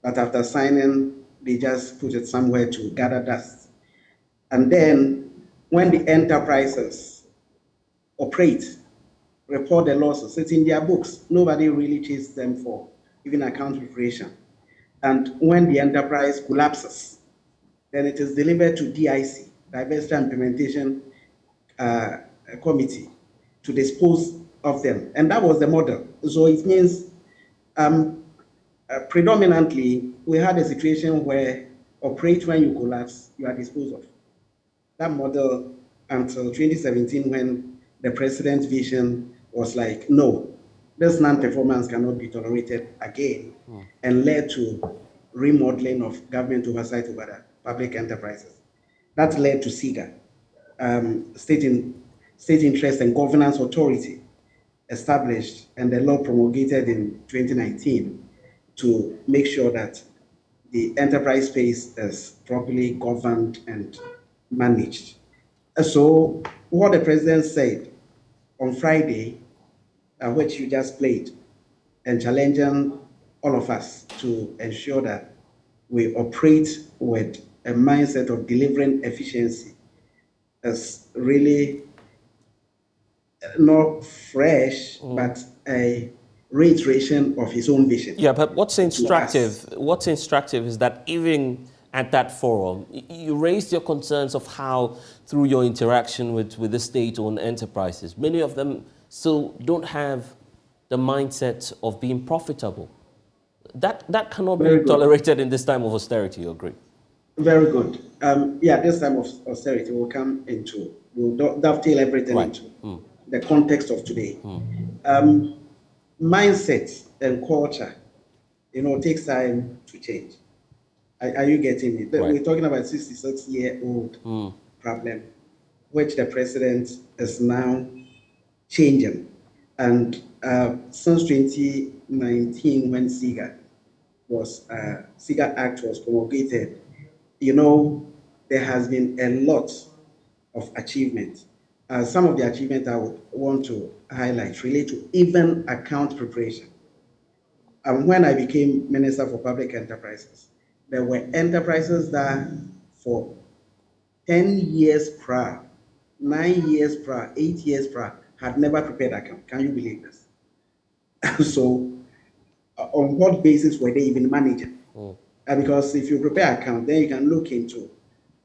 but after signing, they just put it somewhere to gather dust. And then when the enterprises operate, report the losses, it's in their books. Nobody really chases them for even account preparation. And when the enterprise collapses, then it is delivered to DIC, Diversity and Implementation Committee, to dispose of them. And that was the model. So it means predominantly, we had a situation where operate when you collapse, you are disposed of. That model until 2017, when the president's vision was like, no, this non-performance cannot be tolerated again, and led to remodeling of government oversight over the public enterprises. That led to Sogah, State Interest and Governance Authority, established and the law promulgated in 2019 to make sure that the enterprise space is properly governed and managed. So what the president said on Friday, which you just played, and challenging all of us to ensure that we operate with a mindset of delivering efficiency, is really not fresh, but a reiteration of his own vision. Yeah, but what's instructive is that even at that forum, you raised your concerns of how, through your interaction with the state-owned enterprises, many of them still don't have the mindset of being profitable. That cannot be tolerated in this time of austerity, you agree? Very good. Yeah, this time of austerity will come into, we'll dovetail everything into the context of today. Mindset and culture, takes time to change. Are you getting me? We're talking about 66-year-old problem, which the president is now changing. And since 2019, when Sogah Act was promulgated, there has been a lot of achievement. Some of the achievements I would want to highlight relate to even account preparation. When I became Minister for Public Enterprises, there were enterprises that for 10 years prior, 9 years prior, 8 years prior, had never prepared account. Can you believe this? So, on what basis were they even managing? Because if you prepare account, then you can look into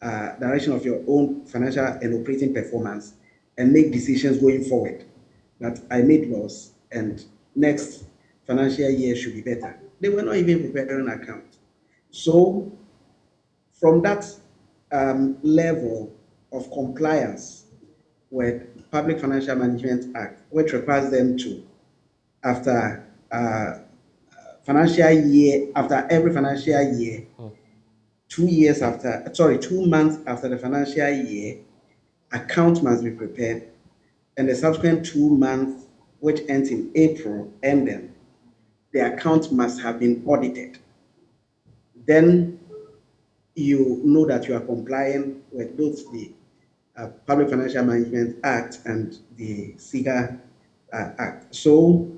direction of your own financial and operating performance and make decisions going forward. That I made loss and next financial year should be better. They were not even preparing an account. So, from that level of compliance with Public Financial Management Act, which requires them to, after every financial year, 2 months after the financial year, account must be prepared, and the subsequent 2 months, which ends in April, ending, the account must have been audited. Then you know that you are complying with both the Public Financial Management Act and the Sogah Act. So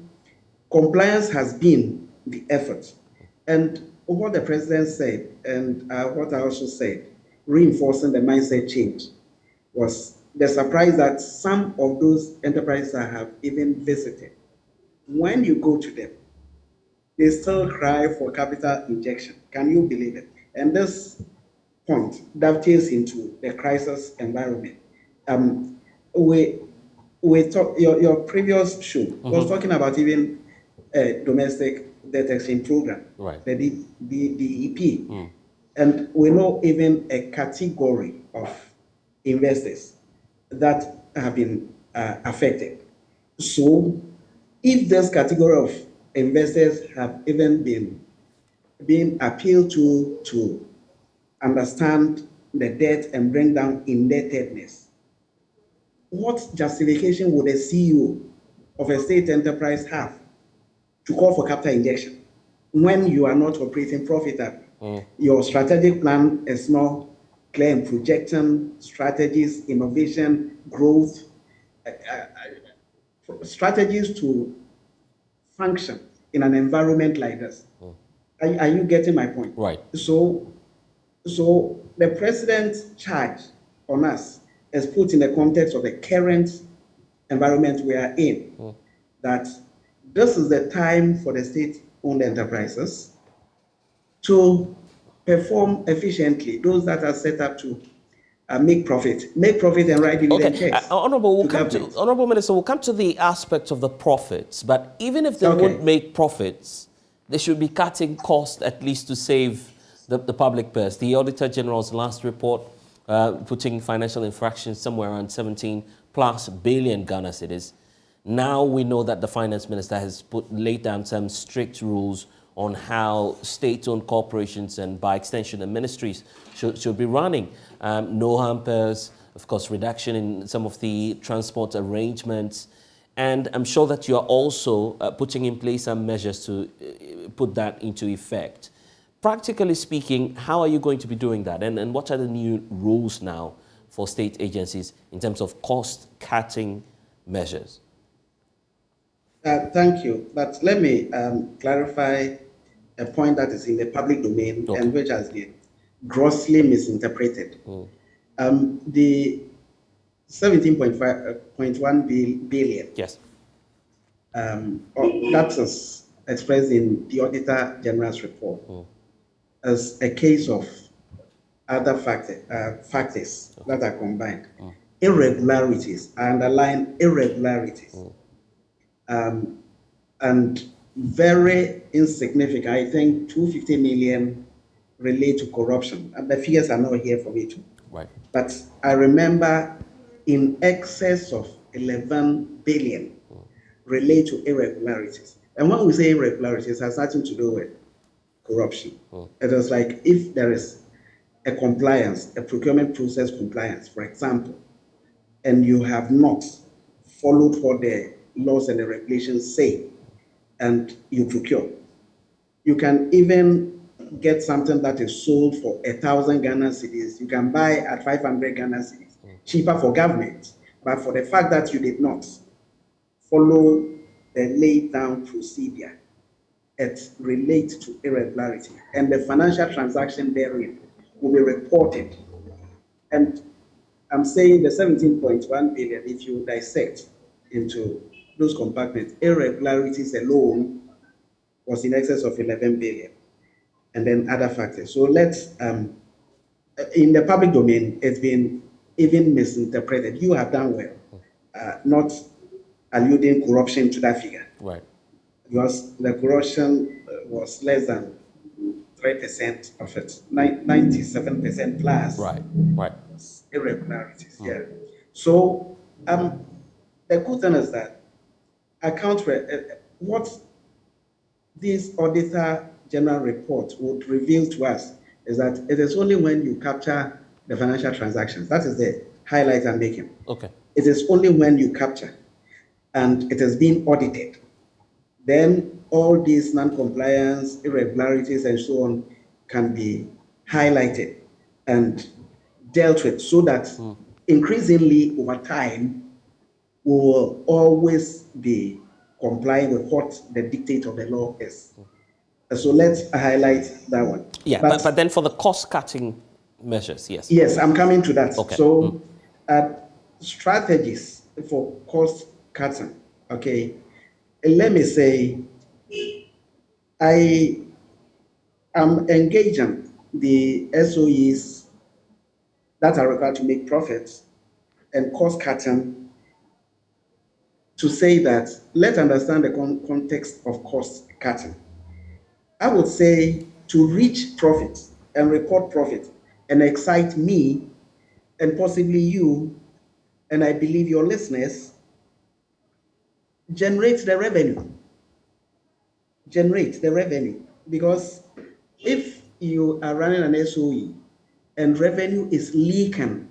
compliance has been the effort. And what the president said, and what I also said, reinforcing the mindset change, was the surprise that some of those enterprises I have even visited, when you go to them, they still cry for capital injection. Can you believe it? And this point dovetails into the crisis environment. We talk, your previous show was talking about even domestic debt exchange program, right, the DEP. And we know even a category of investors that have been affected. So if this category of investors have even been appealed to understand the debt and bring down indebtedness, what justification would a CEO of a state enterprise have to call for capital injection when you are not operating profitably? Your strategic plan is not clear in projecting strategies, innovation, growth, strategies to function in an environment like this. Are you getting my point? right. So the president's charge on us is put in the context of the current environment we are in, that this is the time for the state-owned enterprises to perform efficiently, those that are set up to make profit and write dividend checks. Honorable Minister, we'll come to the aspect of the profits, but even if they won't make profits, they should be cutting costs at least to save the public purse. The Auditor General's last report putting financial infractions somewhere around 17+ billion Ghana cedis. Now we know that the Finance Minister has laid down some strict rules on how state-owned corporations and by extension the ministries should be running. No hampers, of course, reduction in some of the transport arrangements. And I'm sure that you are also putting in place some measures to put that into effect. Practically speaking, how are you going to be doing that? And what are the new rules now for state agencies in terms of cost-cutting measures? Thank you. But let me clarify a point that is in the public domain and which has been grossly misinterpreted. The 17.1 billion. Yes. That is expressed in the Auditor General's report as a case of other factors that are combined. Irregularities, I underline irregularities. And very insignificant, I think 250 million relate to corruption. And the figures are not here for me too. Right. But I remember in excess of 11 billion relate to irregularities. And when we say irregularities, it has nothing to do with corruption. It is like if there is a compliance, a procurement process compliance, for example, and you have not followed what the laws and the regulations say, and you procure, you can even get something that is sold for 1,000 Ghana cedis. You can buy at 500 Ghana cedis, cheaper for government. But for the fact that you did not follow the laid down procedure, it relates to irregularity. And the financial transaction therein will be reported. And I'm saying the 17.1 billion, if you dissect into those compartments, irregularities alone was in excess of 11 billion. And then other factors. So let's, in the public domain, it's been even misinterpreted. You have done well, not alluding corruption to that figure. Right. Because the corruption was less than 3% of it, 97% plus. Right, right. Irregularities, yeah. So the good thing is that account for what this Auditor General report would reveal to us is that it is only when you capture the financial transactions. That is the highlight I'm making. Okay. It is only when you capture and it has been audited, then all these non-compliance, irregularities, and so on can be highlighted and dealt with so that increasingly over time, we will always be complying with what the dictate of the law is. So let's highlight that one. Yeah, but then for the cost-cutting measures, yes. Yes, I'm coming to that. Okay. So strategies for cost cutting, okay? Let me say, I am engaging the SOEs that are required to make profits and cost cutting to say that let's understand the context of cost cutting. I would say to reach profit and report profit and excite me and possibly you, and I believe your listeners, generate the revenue. Generate the revenue. Because if you are running an SOE and revenue is leaking,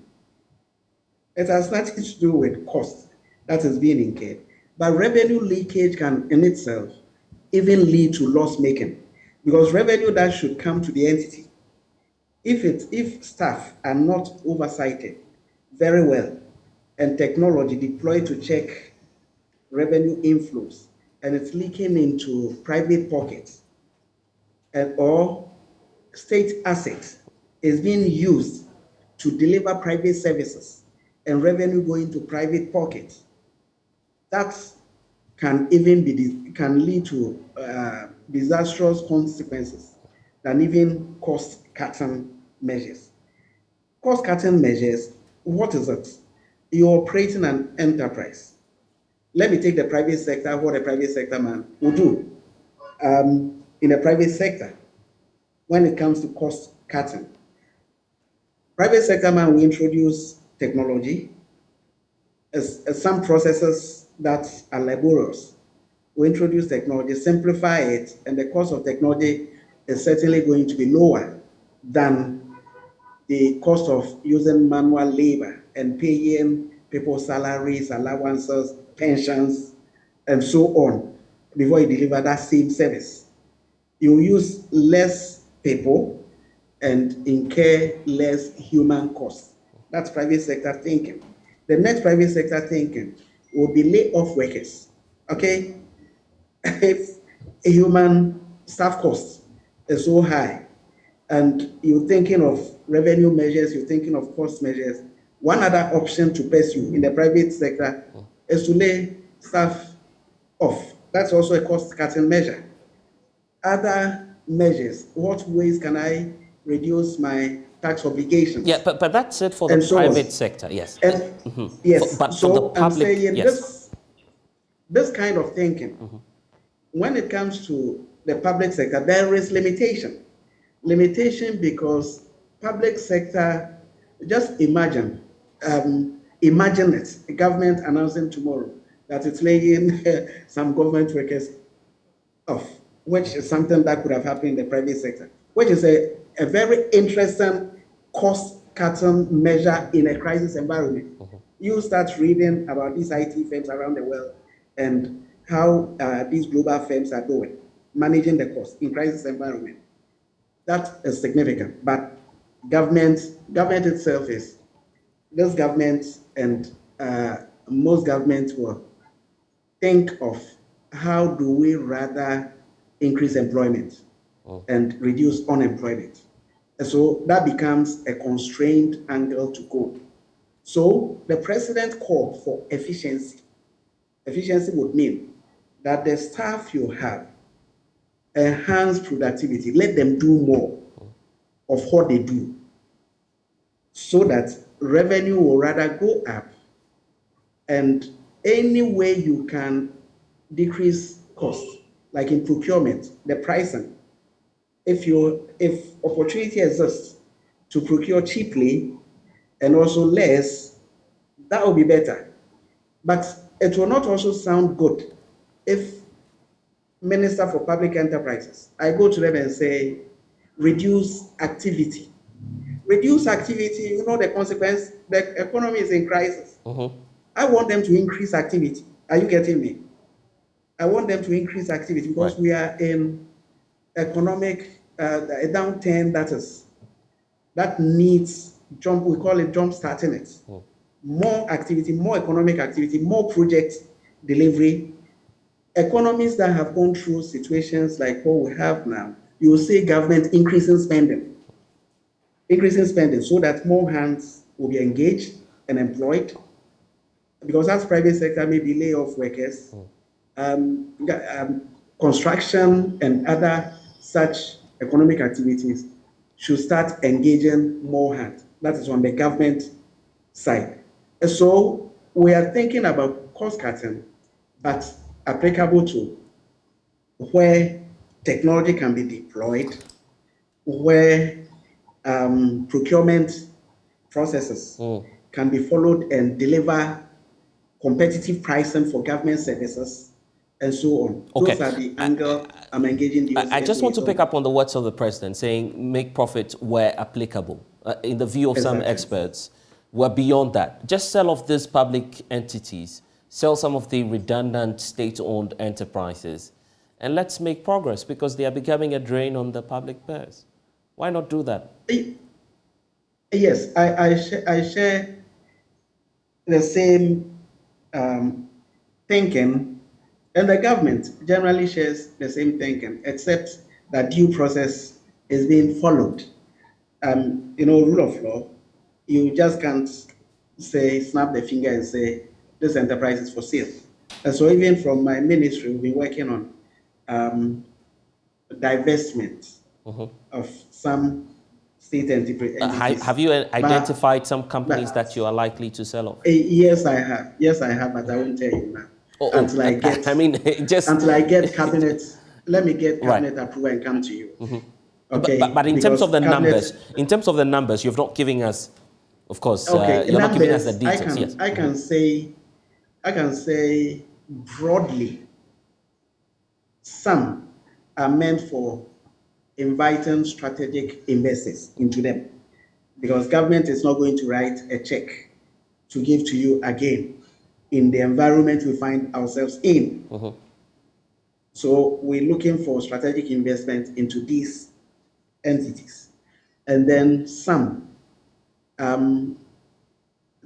it has nothing to do with cost that is being incurred. But revenue leakage can in itself even lead to loss making, because revenue that should come to the entity, if staff are not oversighted very well and technology deployed to check revenue inflows and it's leaking into private pockets and or state assets is being used to deliver private services and revenue going to private pockets, that can even can lead to disastrous consequences than even cost-cutting measures. Cost-cutting measures, what is it? You're operating an enterprise. Let me take the private sector, what a private sector man will do. In the private sector, when it comes to cost-cutting, private sector man will introduce technology, as some processes that are laborious. We introduce technology, simplify it, and the cost of technology is certainly going to be lower than the cost of using manual labor and paying people salaries, allowances, pensions, and so on before you deliver that same service. You use less people and incur less human costs. That's private sector thinking. The next private sector thinking will be lay off workers. Okay? If a human staff cost is so high and you're thinking of revenue measures, you're thinking of cost measures, one other option to pursue in the private sector is to lay staff off. That's also a cost-cutting measure. Other measures, what ways can I reduce my tax obligations? Yeah, but that's it for the private sector, yes. And yes, but so for the public, I'm saying yes. this kind of thinking, when it comes to the public sector, there is limitation. Limitation because public sector, just imagine it, the government announcing tomorrow that it's laying some government workers off, which is something that could have happened in the private sector, which is a very interesting cost-cutting measure in a crisis environment. You start reading about these IT firms around the world and how these global firms are doing, managing the cost in crisis environment. That is significant, but government itself is, this government and most governments will think of how do we rather increase employment and reduce unemployment. And so that becomes a constrained angle to go. So the president called for efficiency. Efficiency would mean that the staff you have enhance productivity, let them do more of what they do, so that revenue will rather go up, and any way you can decrease costs, like in procurement, the pricing, if opportunity exists to procure cheaply and also less, that will be better. But it will not also sound good if Minister for Public Enterprises, I go to them and say, reduce activity. Reduce activity, you know the consequence, the economy is in crisis. I want them to increase activity. Are you getting me? I want them to increase activity because we are in economic a downturn that needs we call it jump starting it. more activity, more economic activity, more project delivery. Economies that have gone through situations like what we have now, you will see government increasing spending so that more hands will be engaged and employed. Because as private sector maybe lay off workers, construction and other such economic activities should start engaging more hands. That is on the government side. And so we are thinking about cost cutting, but applicable to where technology can be deployed, where procurement processes can be followed and deliver competitive pricing for government services, and so on. Okay. Those are the angle I'm engaging the I just want to pick up on the words of the president saying make profit where applicable. In the view of some experts, we're beyond that. Just sell off these public entities, sell some of the redundant state-owned enterprises, and let's make progress because they are becoming a drain on the public purse. Why not do that? Yes, I share the same thinking, and the government generally shares the same thinking, except that due process is being followed. Rule of law, you just can't say, snap the finger and say, this enterprise is for sale. And so even from my ministry, we've been working on divestment of some state entities. Have you identified some companies that you are likely to sell off? Yes, I have. Yes, I have, but I won't tell you now. Until I get cabinet. Let me get cabinet approval and come to you. Okay. But in terms of the numbers, you've not given us, of course, you're not giving us the details. I can say broadly, some are meant for inviting strategic investors into them, because government is not going to write a check to give to you again in the environment we find ourselves in. So we're looking for strategic investment into these entities. And then some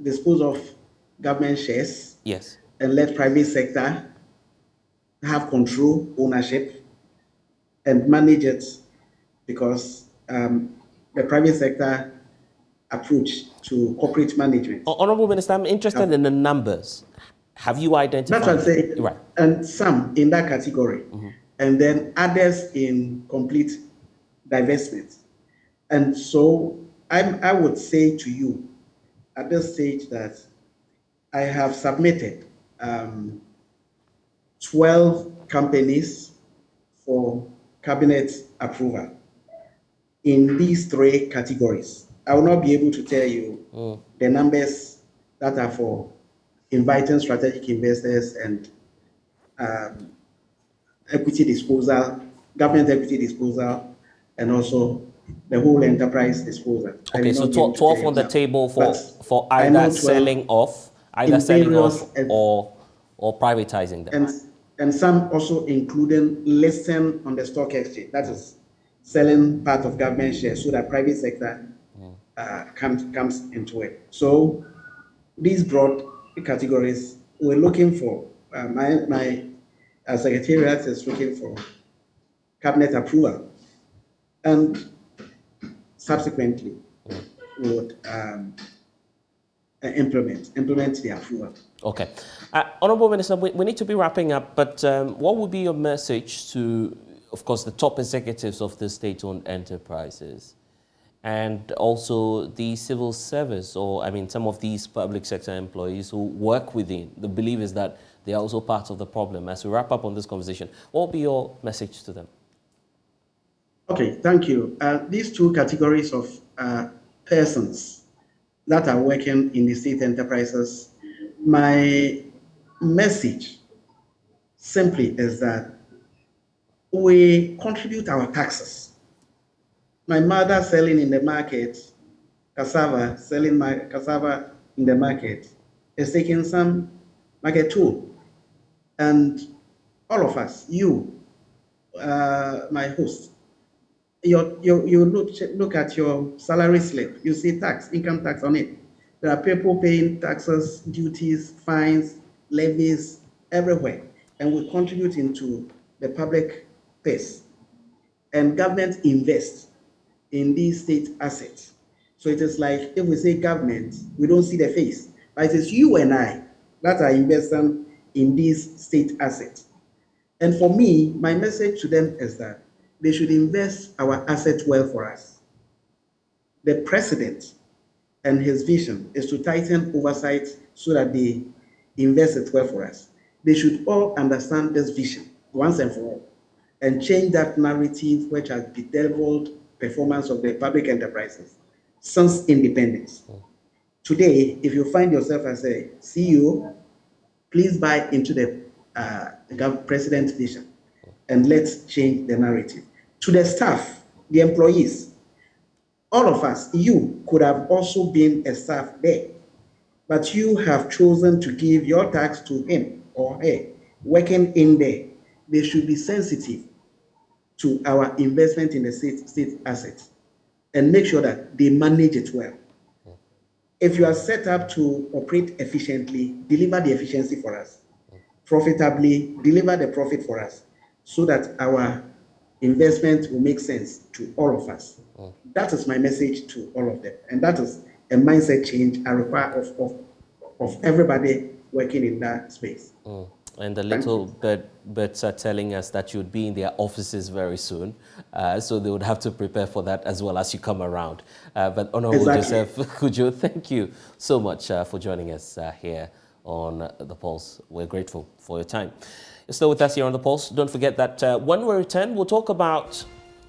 dispose of government shares, and let private sector have control, ownership, and manage it, because the private sector approach to corporate management. Honorable Minister, I'm interested in the numbers. Have you identified? That's what I'm saying. Right. And some in that category, and then others in complete divestment. And so I would say to you at this stage that I have submitted 12 companies for cabinet approval in these three categories. I will not be able to tell you the numbers that are for inviting strategic investors and equity disposal, government equity disposal, and also the whole enterprise disposal. Okay, so 12 on the table for either selling off or privatizing them. And some also including listing on the stock exchange. That is selling part of government shares so that private sector comes into it. So these broad categories we're looking for. My secretariat is looking for cabinet approval, and subsequently would implement the approval. Okay. Honorable Minister, we need to be wrapping up, but what would be your message to, of course, the top executives of the state-owned enterprises and also the civil service, or I mean some of these public sector employees who work within? The belief is that they are also part of the problem. As we wrap up on this conversation, what would be your message to them? Okay, thank you. These two categories of persons that are working in the state enterprises, my message simply is that we contribute our taxes. My mother selling in the market, selling my cassava in the market, is taking some market tool. And all of us, you, my host, you look at your salary slip, you see tax, income tax on it. There are people paying taxes, duties, fines, levies, everywhere, and we contribute into the public purse. And government invests in these state assets. So it is like if we say government, we don't see the face, but it is you and I that are investing in these state assets. And for me, my message to them is that they should invest our assets well for us. The president and his vision is to tighten oversight so that they invest it well for us. They should all understand this vision once and for all and change that narrative which has bedeviled performance of the public enterprises since independence. Today, if you find yourself as a CEO, please buy into the president's vision and let's change the narrative. To the staff, the employees, all of us, you could have also been a staff there, but you have chosen to give your tax to him or her working in there. They should be sensitive to our investment in the state assets and make sure that they manage it well. If you are set up to operate efficiently, deliver the efficiency for us. Profitably, deliver the profit for us so that our investment will make sense to all of us. That is my message to all of them. And that is a mindset change I require of everybody working in that space. And the little birds are telling us that you'd be in their offices very soon. So they would have to prepare for that as well as you come around. But Honorable Joseph Kudjo, thank you so much for joining us here on The Pulse. We're grateful for your time. You're still with us here on The Pulse. Don't forget that when we return, we'll talk about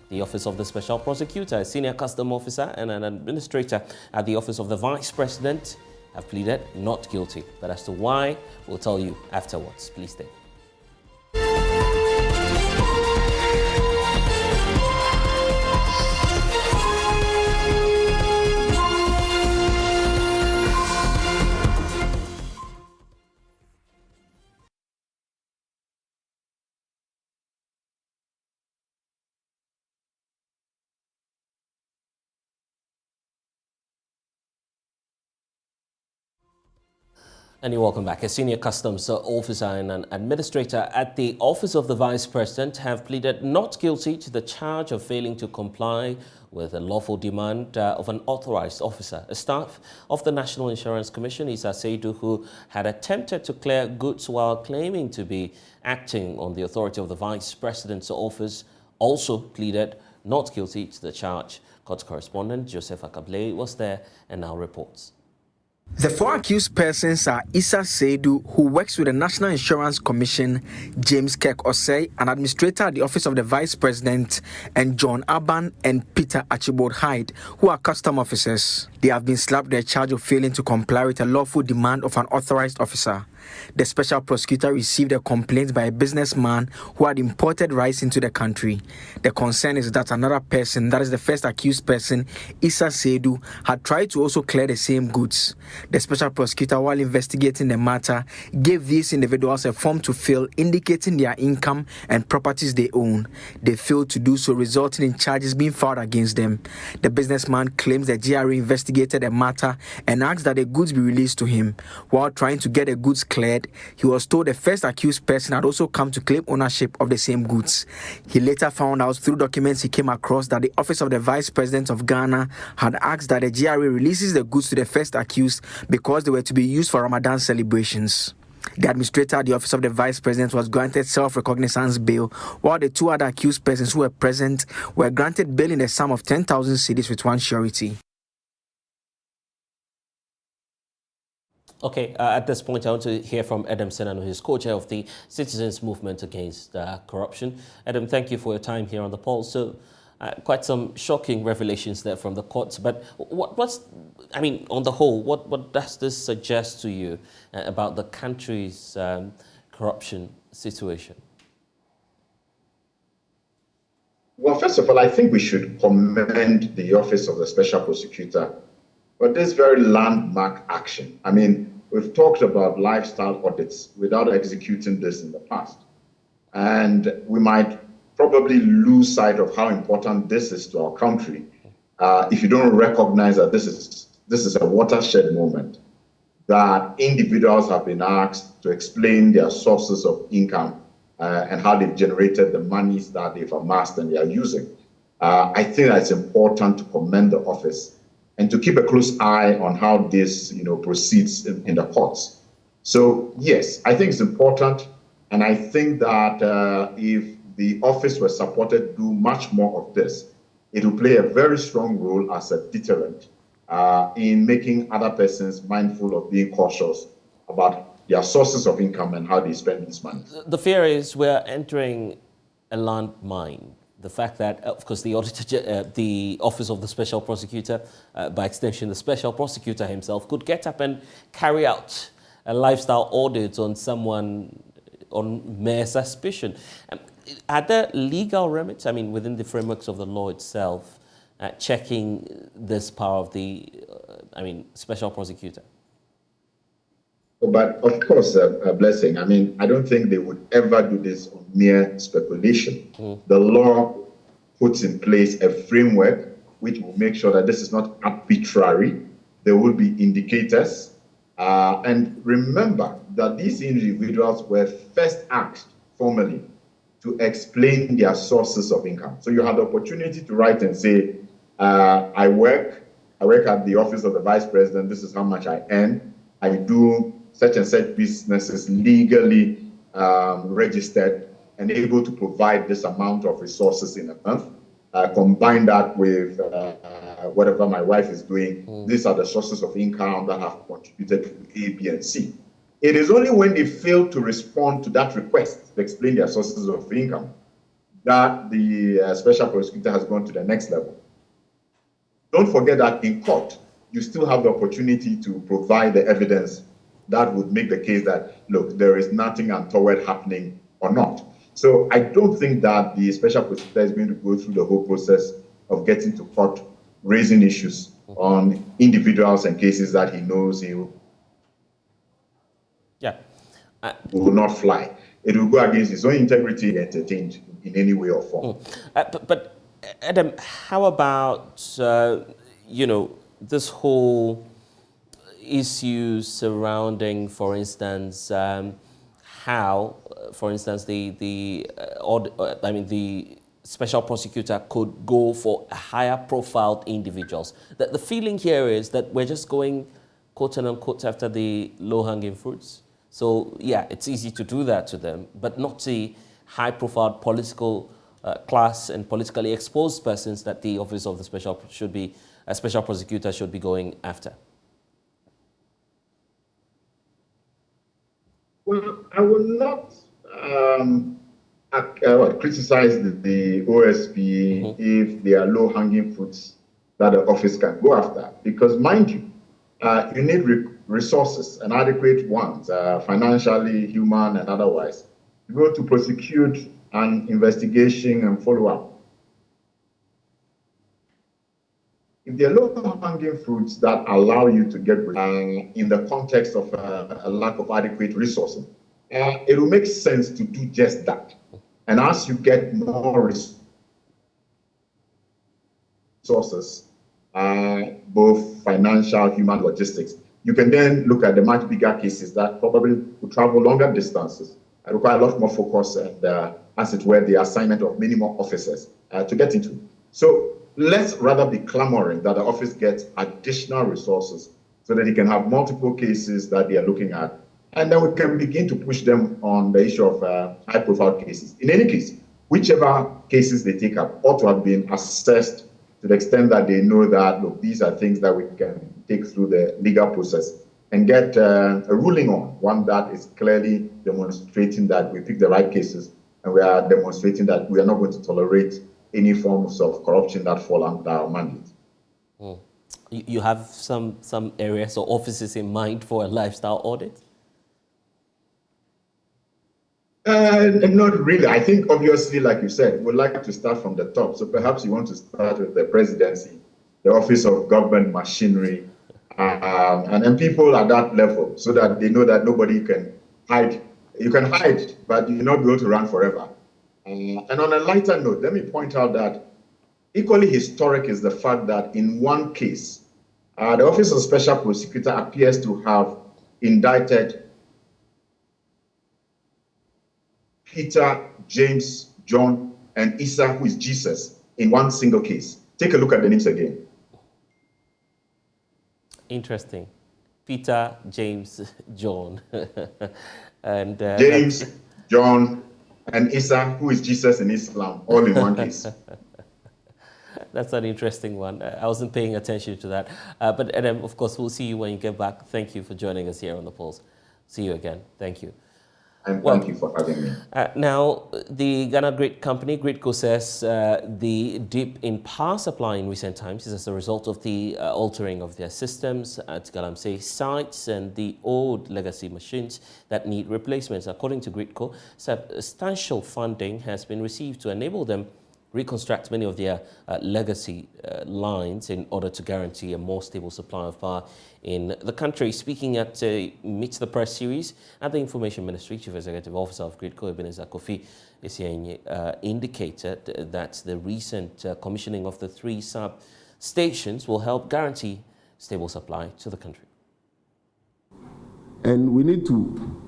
the Office of the Special Prosecutor, a senior custom officer and an administrator at the Office of the Vice President have pleaded not guilty. But as to why, we'll tell you afterwards. Please stay. And you're welcome back. A senior customs officer and an administrator at the Office of the Vice President have pleaded not guilty to the charge of failing to comply with a lawful demand of an authorized officer. A staff of the National Insurance Commission, Issa Seidu, who had attempted to clear goods while claiming to be acting on the authority of the Vice President's office, also pleaded not guilty to the charge. Court correspondent Joseph Akable was there and now reports. The four accused persons are Issa Seidu, who works with the National Insurance Commission, James Kirk Osei, an administrator at the Office of the Vice President, and John Aban and Peter Archibald Hyde, who are custom officers. They have been slapped with a charge of failing to comply with a lawful demand of an authorized officer. The special prosecutor received a complaint by a businessman who had imported rice into the country. The concern is that another person, that is the first accused person, Issa Seidu, had tried to also clear the same goods. The special prosecutor, while investigating the matter, gave these individuals a form to fill indicating their income and properties they own. They failed to do so, resulting in charges being filed against them. The businessman claims the GRA investigated the matter and asked that the goods be released to him. While trying to get the goods cleared, he was told the first accused person had also come to claim ownership of the same goods. He later found out through documents he came across that the Office of the Vice President of Ghana had asked that the GRA releases the goods to the first accused because they were to be used for Ramadan celebrations. The administrator at the Office of the Vice President was granted self-recognizance bail, while the two other accused persons who were present were granted bail in the sum of 10,000 cedis with one surety. Okay, at this point, I want to hear from Adam Senano, who is co-chair of the Citizens Movement Against Corruption. Adam, thank you for your time here on The Pulse. So, quite some shocking revelations there from the courts. But on the whole, what does this suggest to you about the country's corruption situation? Well, first of all, I think we should commend the Office of the Special Prosecutor for this very landmark action. I mean, we've talked about lifestyle audits without executing this in the past. And we might probably lose sight of how important this is to our country if you don't recognize that this is this is a watershed moment, that individuals have been asked to explain their sources of income and how they've generated the monies that they've amassed and they are using. I think that it's important to commend the office and to keep a close eye on how this, proceeds in the courts. So yes, I think it's important, and I think that if the office were supported to do much more of this, it will play a very strong role as a deterrent in making other persons mindful of being cautious about their sources of income and how they spend these money. The fear is we're entering a landmine. The fact that, of course, the Office of the Special Prosecutor, by extension, the Special Prosecutor himself, could get up and carry out a lifestyle audit on someone on mere suspicion. Are there legal remedies, within the frameworks of the law itself, checking this power of the, Special Prosecutor? But of course, a blessing. I don't think they would ever do this on mere speculation. The law puts in place a framework which will make sure that this is not arbitrary. There will be indicators. And remember that these individuals were first asked formally to explain their sources of income. So you had the opportunity to write and say, I work at the office of the vice president. This is how much I earn. I do such and such businesses legally registered and able to provide this amount of resources in a month. Combine that with whatever my wife is doing. These are the sources of income that have contributed to A, B, and C. It is only when they fail to respond to that request to explain their sources of income that the special prosecutor has gone to the next level. Don't forget that in court, you still have the opportunity to provide the evidence that would make the case that, look, there is nothing untoward happening or not. So I don't think that the special prosecutor is going to go through the whole process of getting to court, raising issues on individuals and cases that he knows he will not fly. It will go against his own integrity entertained in any way or form. But Adam, how about, this whole issue surrounding, for instance, how, for instance, the special prosecutor could go for higher profile individuals. The feeling here is that we're just going, quote unquote, after the low-hanging fruits. So, yeah, it's easy to do that to them, but not the high-profile political class and politically exposed persons that the office of the special prosecutor should be going after. Well, I will not criticize the OSP if there are low-hanging fruits that the office can go after, because mind you, you need resources and adequate ones, financially, human, and otherwise, to go to prosecute an investigation and follow-up. If there are low-hanging fruits that allow you to get in the context of a lack of adequate resources, it will make sense to do just that. And as you get more resources, both financial, human, logistics, you can then look at the much bigger cases that probably will travel longer distances, require a lot more focus and, as it were, the assignment of many more officers to get into. So let's rather be clamoring that the office gets additional resources so that it can have multiple cases that they are looking at. And then we can begin to push them on the issue of high-profile cases. In any case, whichever cases they take up ought to have been assessed to the extent that they know that, look, these are things that we can take through the legal process and get a ruling on, one that is clearly demonstrating that we pick the right cases and we are demonstrating that we are not going to tolerate any forms of corruption that fall under our mandate. You have some areas or offices in mind for a lifestyle audit? Not really. I think obviously, like you said, we'd like to start from the top. So perhaps you want to start with the presidency, the office of government machinery, and people at that level so that they know that nobody can hide. You can hide, but you're not going to run forever. And on a lighter note, let me point out that equally historic is the fact that in one case, The Office of Special Prosecutor appears to have indicted Peter, James, John, and Issa, who is Jesus, in one single case. Take a look at the names again. Interesting. Peter, James, John. And James, John, and Issa, who is Jesus in Islam, all in one case. That's an interesting one. I wasn't paying attention to that. But Adam, of course, we'll see you when you get back. Thank you for joining us here on The Pulse. See you again. Thank you. And thank you for having me. Now, the Ghana Grid Company, Gridco, says the dip in power supply in recent times is as a result of the altering of their systems at Galamsey sites and the old legacy machines that need replacements. According to Gridco, substantial funding has been received to enable them reconstruct many of their legacy lines in order to guarantee a more stable supply of power in the country. Speaking at Meet the Press series at the Information Ministry, Chief Executive Officer of Gridco, Ebenezer Kofi Esienye, indicated that the recent commissioning of the 3 sub-stations will help guarantee stable supply to the country. And we need to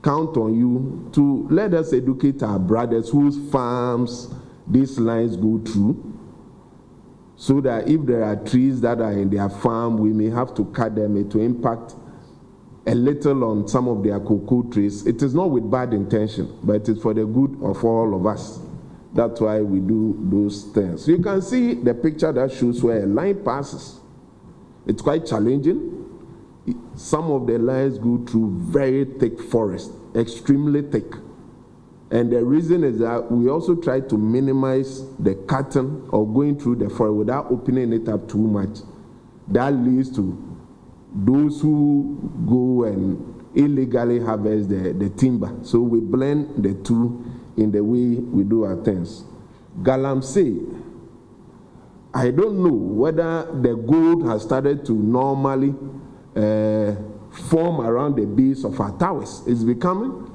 count on you to let us educate our brothers whose farms these lines go through, so that if there are trees that are in their farm, we may have to cut them. It will impact a little on some of their cocoa trees. It is not with bad intention, but it is for the good of all of us. That's why we do those things. You can see the picture that shows where a line passes. It's quite challenging. Some of the lines go through very thick forest, extremely thick. And the reason is that we also try to minimize the cutting or going through the forest without opening it up too much. That leads to those who go and illegally harvest the timber. So we blend the two in the way we do our things. Galamsey, I don't know whether the gold has started to normally form around the base of our towers. It's becoming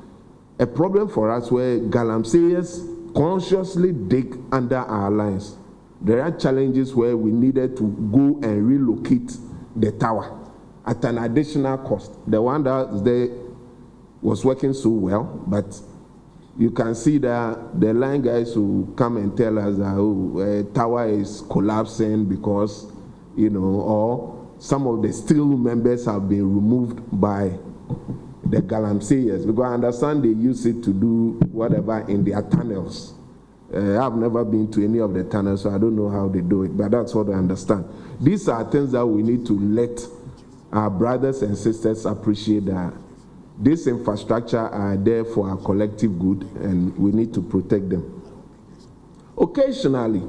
a problem for us where Galamseyers consciously dig under our lines. There are challenges where we needed to go and relocate the tower at an additional cost. The one that there was working so well, but you can see that the line guys will come and tell us that tower is collapsing because, or some of the steel members have been removed by the Galamseyers, because I understand they use it to do whatever in their tunnels. I've never been to any of the tunnels, so I don't know how they do it, but that's what I understand. These are things that we need to let our brothers and sisters appreciate, that this infrastructure are there for our collective good and we need to protect them. Occasionally,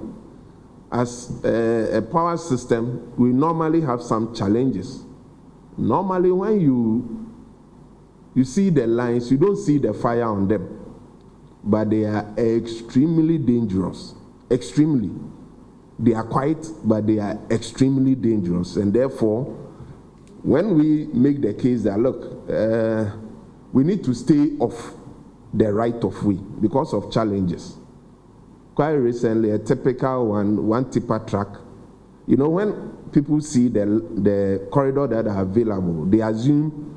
as a power system, we normally have some challenges. Normally, when you see the lines, you don't see the fire on them, but they are extremely dangerous. Extremely. They are quiet, but they are extremely dangerous. And therefore, when we make the case that, look, we need to stay off the right of way because of challenges. Quite recently, a typical one tipper truck, when people see the corridor that are available, they assume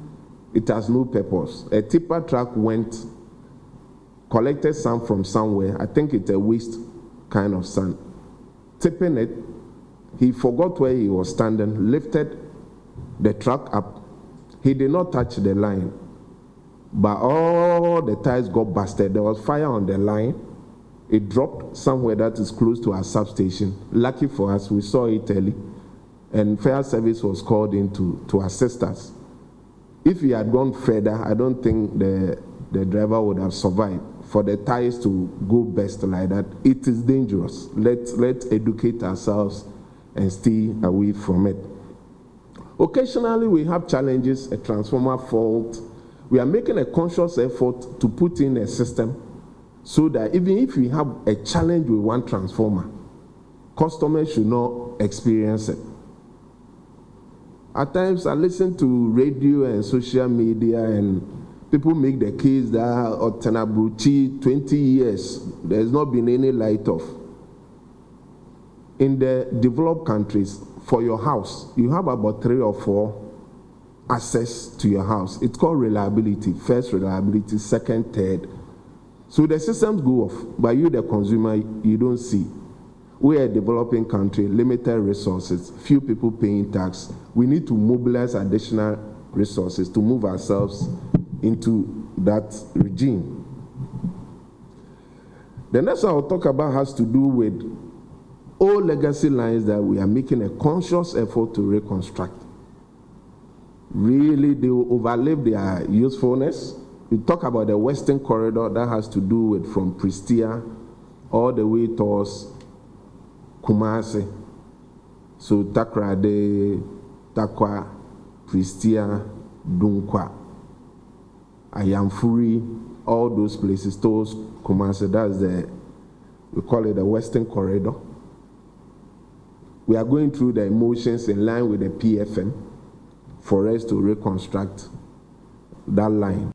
it has no purpose. A tipper truck went, collected sand from somewhere. I think it's a waste kind of sand. Tipping it, he forgot where he was standing, lifted the truck up. He did not touch the line, but all the tires got busted. There was fire on the line. It dropped somewhere that is close to our substation. Lucky for us, we saw it early, and fire service was called in to assist us. If he had gone further, I don't think the driver would have survived. For the tires to go burst like that, it is dangerous. Let's educate ourselves and stay away from it. Occasionally, we have challenges, a transformer fault. We are making a conscious effort to put in a system so that even if we have a challenge with one transformer, customers should not experience it. At times, I listen to radio and social media, and people make the case that Otenabruchi, 20 years, there's not been any light off. In the developed countries, for your house. You have about 3 or 4 access to your house. It's called reliability. First reliability, second, third. So the systems go off, but you, the consumer, you don't see. We are a developing country, limited resources, few people paying tax. We need to mobilize additional resources to move ourselves into that regime. The next one I'll talk about has to do with all legacy lines that we are making a conscious effort to reconstruct. Really, they will overlive their usefulness. We talk about the Western Corridor that has to do with from Prestia all the way towards Kumasi. So Takrade, Takwa, Prestia, Dunkwa, Ayamfuri, all those places towards Kumasi. That's we call it the Western Corridor. We are going through the emotions in line with the PFM for us to reconstruct that line.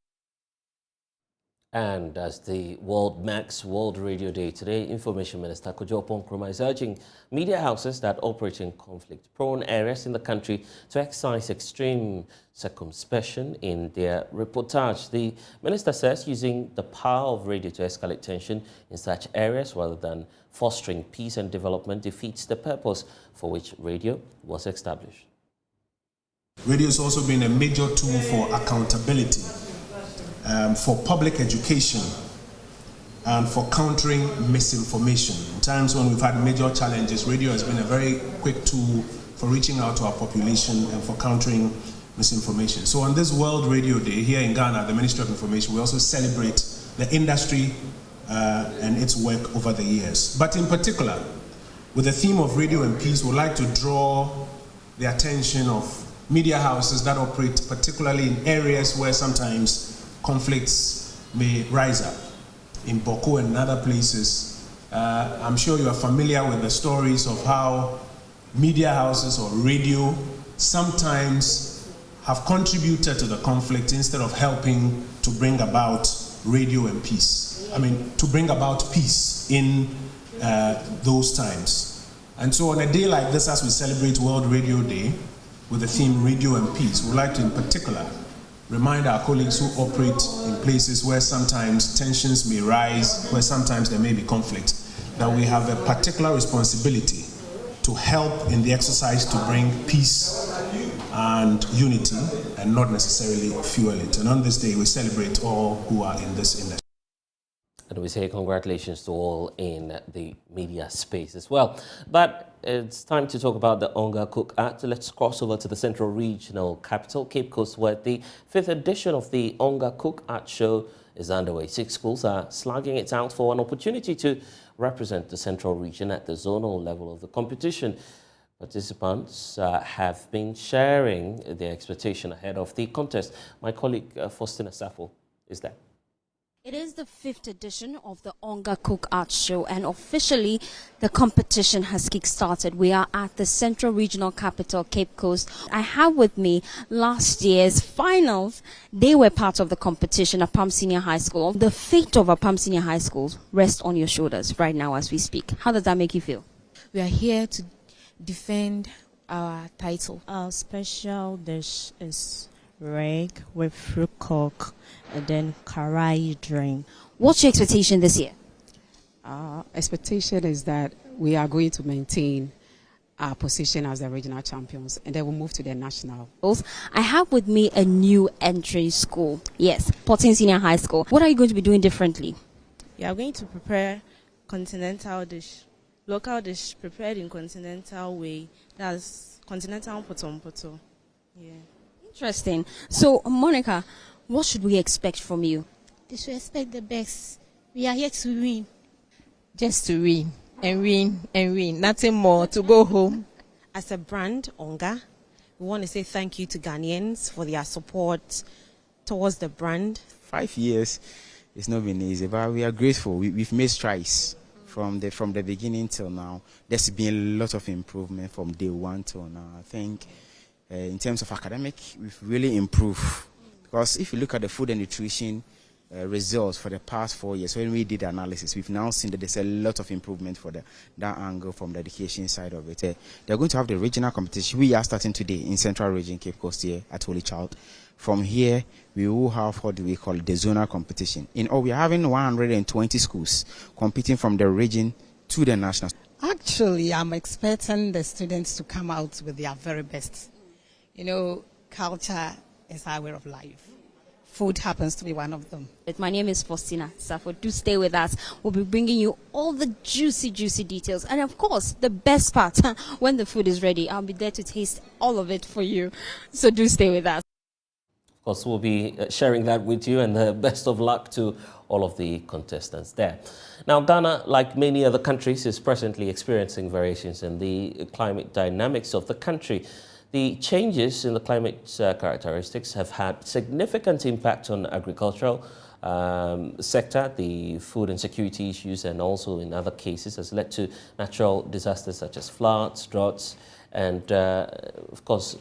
And as the world marks World Radio Day today, Information Minister Kojo Nkrumah is urging media houses that operate in conflict-prone areas in the country to exercise extreme circumspection in their reportage. The minister says using the power of radio to escalate tension in such areas rather than fostering peace and development defeats the purpose for which radio was established. Radio has also been a major tool for accountability, for public education, and for countering misinformation. In times when we've had major challenges, radio has been a very quick tool for reaching out to our population and for countering misinformation. So on this World Radio Day here in Ghana, the Ministry of Information, we also celebrate the industry and its work over the years. But in particular, with the theme of radio and peace, we'd like to draw the attention of media houses that operate particularly in areas where sometimes conflicts may rise up. In Boko and other places, I'm sure you are familiar with the stories of how media houses or radio sometimes have contributed to the conflict instead of helping to bring about radio and peace. I mean, to bring about peace in those times. And so on a day like this, as we celebrate World Radio Day, with the theme Radio and Peace, we'd like to in particular remind our colleagues who operate in places where sometimes tensions may rise, where sometimes there may be conflict, that we have a particular responsibility to help in the exercise to bring peace and unity and not necessarily fuel it. And on this day, we celebrate all who are in this industry. And we say congratulations to all in the media space as well. But it's time to talk about the Onga Cook Art. Let's cross over to the Central Regional Capital, Cape Coast, where the 5th edition of the Onga Cook Art Show is underway. 6 schools are slugging it out for an opportunity to represent the Central Region at the zonal level of the competition. Participants have been sharing their expectation ahead of the contest. My colleague Faustina Safo is there. It is the 5th edition of the Onga Cook Art Show, and officially the competition has kick-started. We are at the Central Regional Capital, Cape Coast. I have with me last year's finals. They were part of the competition at Palm Senior High School. The fate of Palm Senior High School rests on your shoulders right now as we speak. How does that make you feel? We are here to defend our title. Our special dish is reg with fruit coke and then karai drink. What's your expectation this year? Our expectation is that we are going to maintain our position as the regional champions and then we'll move to the national. I have with me a new entry school. Yes, Potting Senior High School. What are you going to be doing differently? We are going to prepare continental dish, local dish prepared in continental way. That's continental potom. Yeah. Interesting. So, Monica, what should we expect from you? They should expect the best. We are here to win. Just to win and win and win. Nothing more, to go home. As a brand, Onga, we want to say thank you to Ghanaians for their support towards the brand. 5 years, it's not been easy, but we are grateful. We've made strides from the beginning till now. There's been a lot of improvement from day one till now. I think in terms of academic, we've really improved. Because if you look at the food and nutrition, results for the past 4 years. When we did the analysis, we've now seen that there's a lot of improvement for that angle from the education side of it. They're going to have the regional competition. We are starting today in Central Region, Cape Coast here at Holy Child. From here, we will have what we call the zonal competition. In all, we are having 120 schools competing from the region to the national. Actually, I'm expecting the students to come out with their very best. You know, culture is our way of life. Food happens to be one of them. My name is Faustina Safo. Do stay with us. We'll be bringing you all the juicy details. And of course, the best part, when the food is ready, I'll be there to taste all of it for you. So do stay with us. Of course, we'll be sharing that with you, and the best of luck to all of the contestants there. Now, Ghana, like many other countries, is presently experiencing variations in the climate dynamics of the country. The changes in the climate characteristics have had significant impact on the agricultural sector. The food insecurity issues, and also in other cases, has led to natural disasters such as floods, droughts, and of course,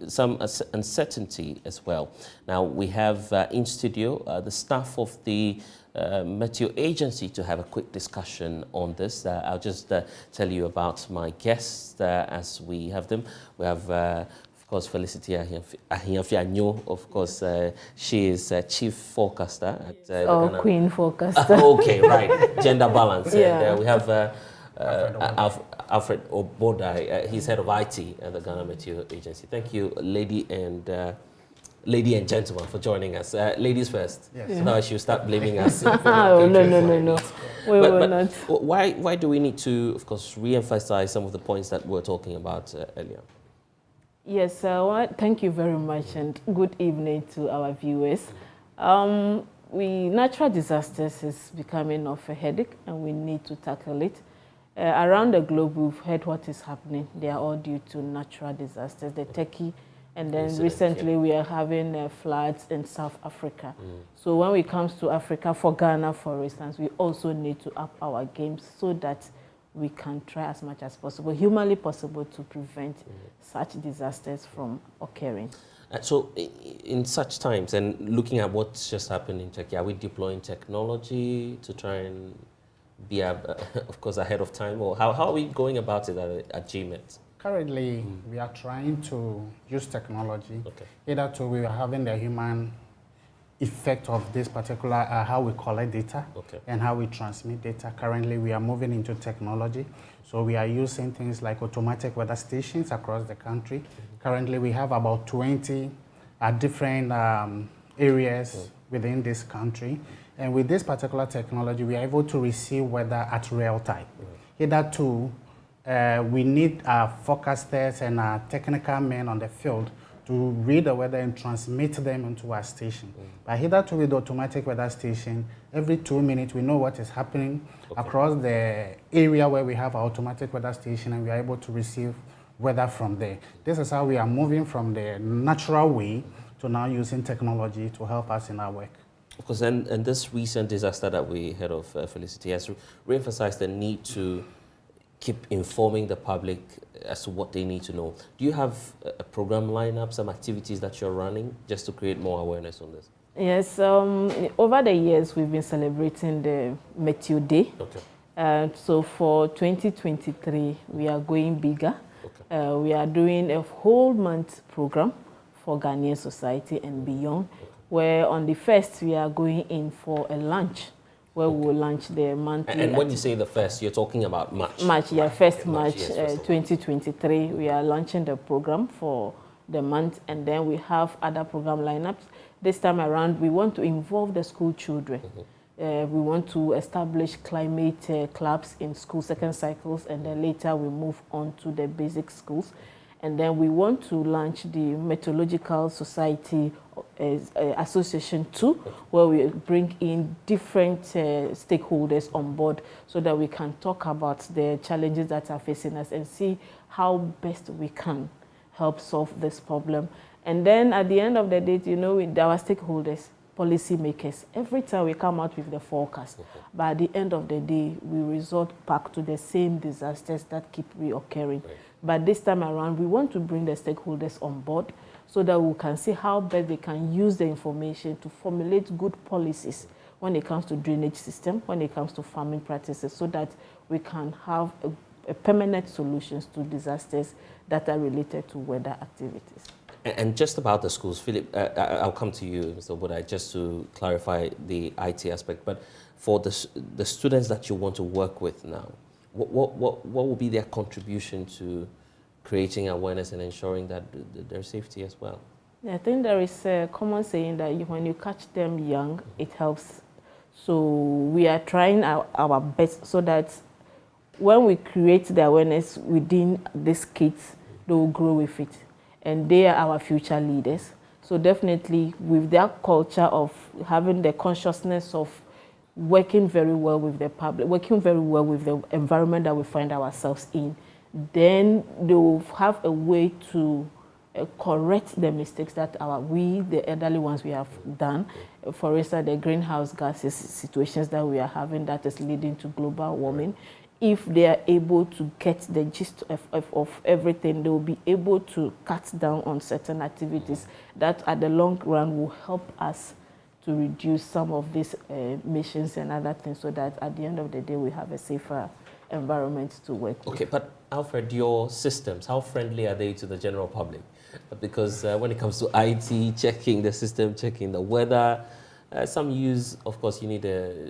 some uncertainty as well. Now, we have in studio the staff of the Meteo Agency to have a quick discussion on this. I'll just tell you about my guests as we have them. We have, of course, Felicity Ahiafianyo. Of course, she is chief forecaster at Queen forecaster. Okay, right. Gender balance. Yeah. And we have Alfred Obodai. He's head of IT at the Ghana Meteo Agency. Thank you, lady and gentlemen, for joining us. Ladies first. Yes. So now she'll start blaming us. No. We will not. Why do we need to, of course, re-emphasize some of the points that we were talking about earlier? Yes, thank you very much, and good evening to our viewers. Natural disasters is becoming of a headache, and we need to tackle it. Around the globe, we've heard what is happening. They are all due to natural disasters. The Turkey, and then recently we are having floods in South Africa. So when it comes to Africa, for Ghana, for instance, we also need to up our games so that we can try as much as possible, humanly possible, to prevent such disasters from occurring. So in such times, and looking at what's just happened in Turkey, are we deploying technology to try and be, of course, ahead of time? Or how are we going about it at GMET? Currently, we are trying to use technology. Either to we are having the human effect of this particular, how we collect data and how we transmit data. Currently, we are moving into technology. So we are using things like automatic weather stations across the country. Currently, we have about 20 different areas within this country. And with this particular technology, we are able to receive weather at real time. Hitherto, we need our forecasters and our technical men on the field to read the weather and transmit them into our station. But hitherto, with the automatic weather station, every 2 minutes we know what is happening across the area where we have our automatic weather station, and we are able to receive weather from there. This is how we are moving from the natural way to now using technology to help us in our work. Of course, and this recent disaster that we heard of, Felicity, has re-emphasized the need to keep informing the public as to what they need to know. Do you have a program lineup, some activities that you're running just to create more awareness on this? Yes, over the years we've been celebrating the Meteo Day. So for 2023 we are going bigger. We are doing a whole month program for Ghanaian society and beyond, where on the 1st we are going in for a lunch, where we will launch the monthly. And when you say the first, you're talking about March? March, yeah, first March 2023. We are launching the program for the month, and then we have other program lineups. This time around, we want to involve the school children. We want to establish climate clubs in school second cycles, and then later we move on to the basic schools. And then we want to launch the Meteorological Society Association too, where we bring in different stakeholders on board so that we can talk about the challenges that are facing us and see how best we can help solve this problem. And then at the end of the day, you know, with our stakeholders, policymakers, every time we come out with the forecast, but at the end of the day, we resort back to the same disasters that keep reoccurring. But this time around, we want to bring the stakeholders on board so that we can see how best they can use the information to formulate good policies when it comes to drainage system, when it comes to farming practices, so that we can have a permanent solutions to disasters that are related to weather activities. And just about the schools, Philip, I'll come to you, Mr. Oboda, just to clarify the IT aspect. But for the students that you want to work with now, what will be their contribution to creating awareness and ensuring that their safety as well? I think there is a common saying that when you catch them young, it helps. So we are trying our best so that when we create the awareness within these kids, they will grow with it. And they are our future leaders. So definitely with their culture of having the consciousness of working very well with the public, working very well with the environment that we find ourselves in, then they will have a way to correct the mistakes that the elderly ones, we have done. For instance, the greenhouse gases situations that we are having that is leading to global warming. If they are able to get the gist of everything, they will be able to cut down on certain activities that at the long run will help us to reduce some of these emissions and other things, so that at the end of the day we have a safer environment to work with. Okay, but Alfred, your systems, how friendly are they to the general public? Because when it comes to IT, checking the system, checking the weather, some use, of course, you need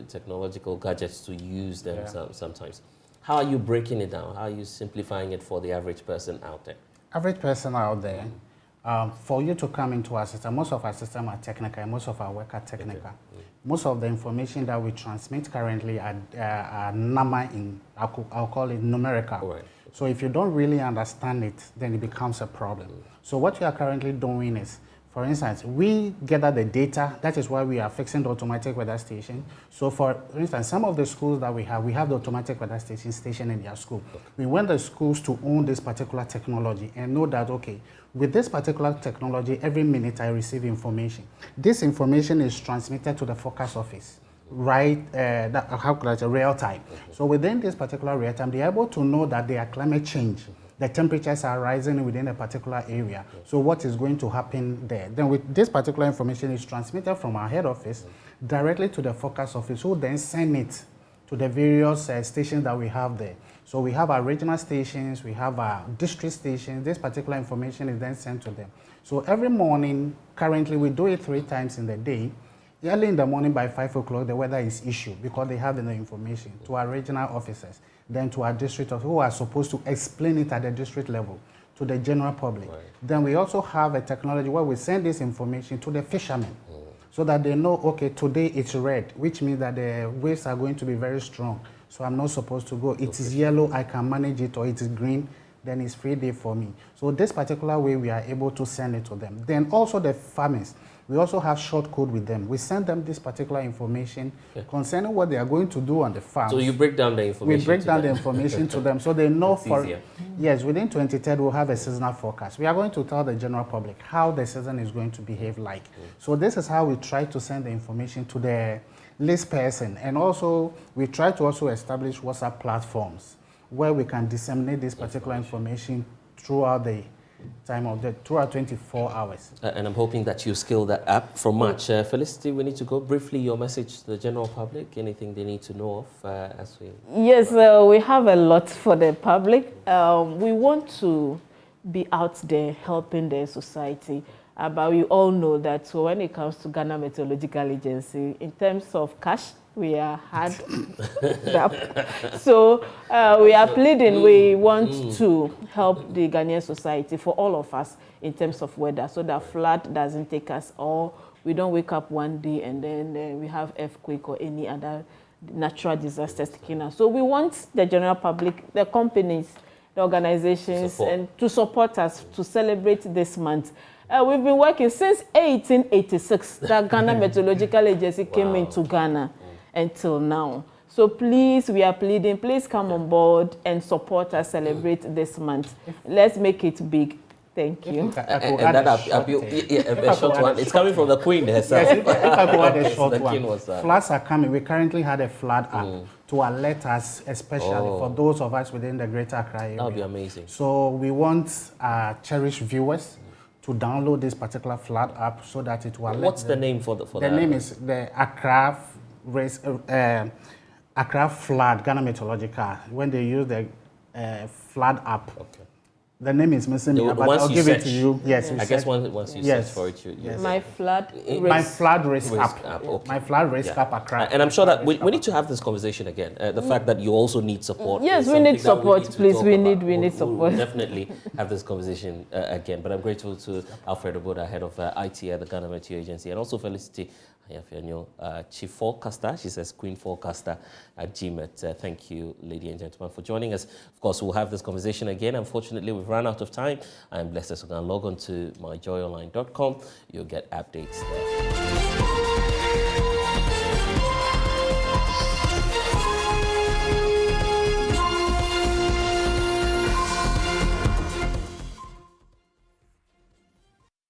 technological gadgets to use them sometimes. How are you breaking it down? How are you simplifying it for the average person out there? Average person out there, for you to come into our system, most of our systems are technical, most of our work are technical. Okay. Most of the information that we transmit currently are number in, I'll call it numerical. Right. So if you don't really understand it, then it becomes a problem. So what we are currently doing is, for instance, we gather the data. That is why we are fixing the automatic weather station. So for instance, some of the schools that we have the automatic weather station in their school. We want the schools to own this particular technology and know that, okay, with this particular technology, every minute I receive information. This information is transmitted to the forecast office, right? How could I say, real time. So within this particular real time, they are able to know that there are climate change. The temperatures are rising within a particular area. So what is going to happen there? Then with this particular information is transmitted from our head office directly to the forecast office, who then send it to the various stations that we have there. So we have our regional stations, we have our district stations. This particular information is then sent to them. So every morning, currently we do it 3 times in the day. Early in the morning by 5 o'clock, the weather is issued because they have the information to our regional officers, then to our district officers, who are supposed to explain it at the district level to the general public. Right. Then we also have a technology where we send this information to the fishermen so that they know, okay, today it's red, which means that the waves are going to be very strong. So I'm not supposed to go. It is yellow, I can manage it, or it is green, then it's free day for me. So this particular way we are able to send it to them. Then also the farmers, we also have short code with them. We send them this particular information concerning what they are going to do on the farm. So you break down the information. We break down the information to them so they know yes, within 23rd we'll have a seasonal forecast. We are going to tell the general public how the season is going to behave like. So this is how we try to send the information to the list person. And also we try to also establish WhatsApp platforms where we can disseminate this particular information throughout the time of throughout 24 hours. And I'm hoping that you scale that up from March. Felicity, we need to go briefly your message to the general public, anything they need to know of as we... Yes, we have a lot for the public. We want to be out there helping the society. But we all know that when it comes to Ghana Meteorological Agency, in terms of cash, we are hard up. So we are pleading, we want to help the Ghanaian society, for all of us, in terms of weather, so that flood doesn't take us, or we don't wake up one day and then we have earthquake or any other natural disasters taking us. So we want the general public, the companies, the organizations, and to support us to celebrate this month. We've been working since 1886, that Ghana Meteorological Agency came into Ghana until now. So please, we are pleading, please come on board and support us celebrate this month. Let's make it big. Thank you. And that a short one. It's coming from the Queen herself. Yes, if I could add a short the one. Queen was, Floods are coming. We currently had a flood app to alert us, especially for those of us within the Greater Accra area. That would be amazing. So we want our cherished viewers to download this particular flood app so that it will alert What's them. the name for the name is the Accra Flood Ghana Meteorological. When they use the flood app. Okay. The name is missing, but I'll give it to you. Yes, I guess once you search for it, yes. My flood risk app. Okay. My flood risk app Accra. And I'm sure that we need to have this conversation again. The fact that you also need support. Yes, we need support, please. We need support. We'll definitely have this conversation again. But I'm grateful to Alfredo Boda, head of IT at the Ghana Meteo Agency, and also Felicity Chief Forecaster. She says Queen Forecaster at GMET. Thank you, ladies and gentlemen, for joining us. Of course, we'll have this conversation again. Unfortunately, we've run out of time. I'm blessed, so log on to myjoyonline.com. You'll get updates there.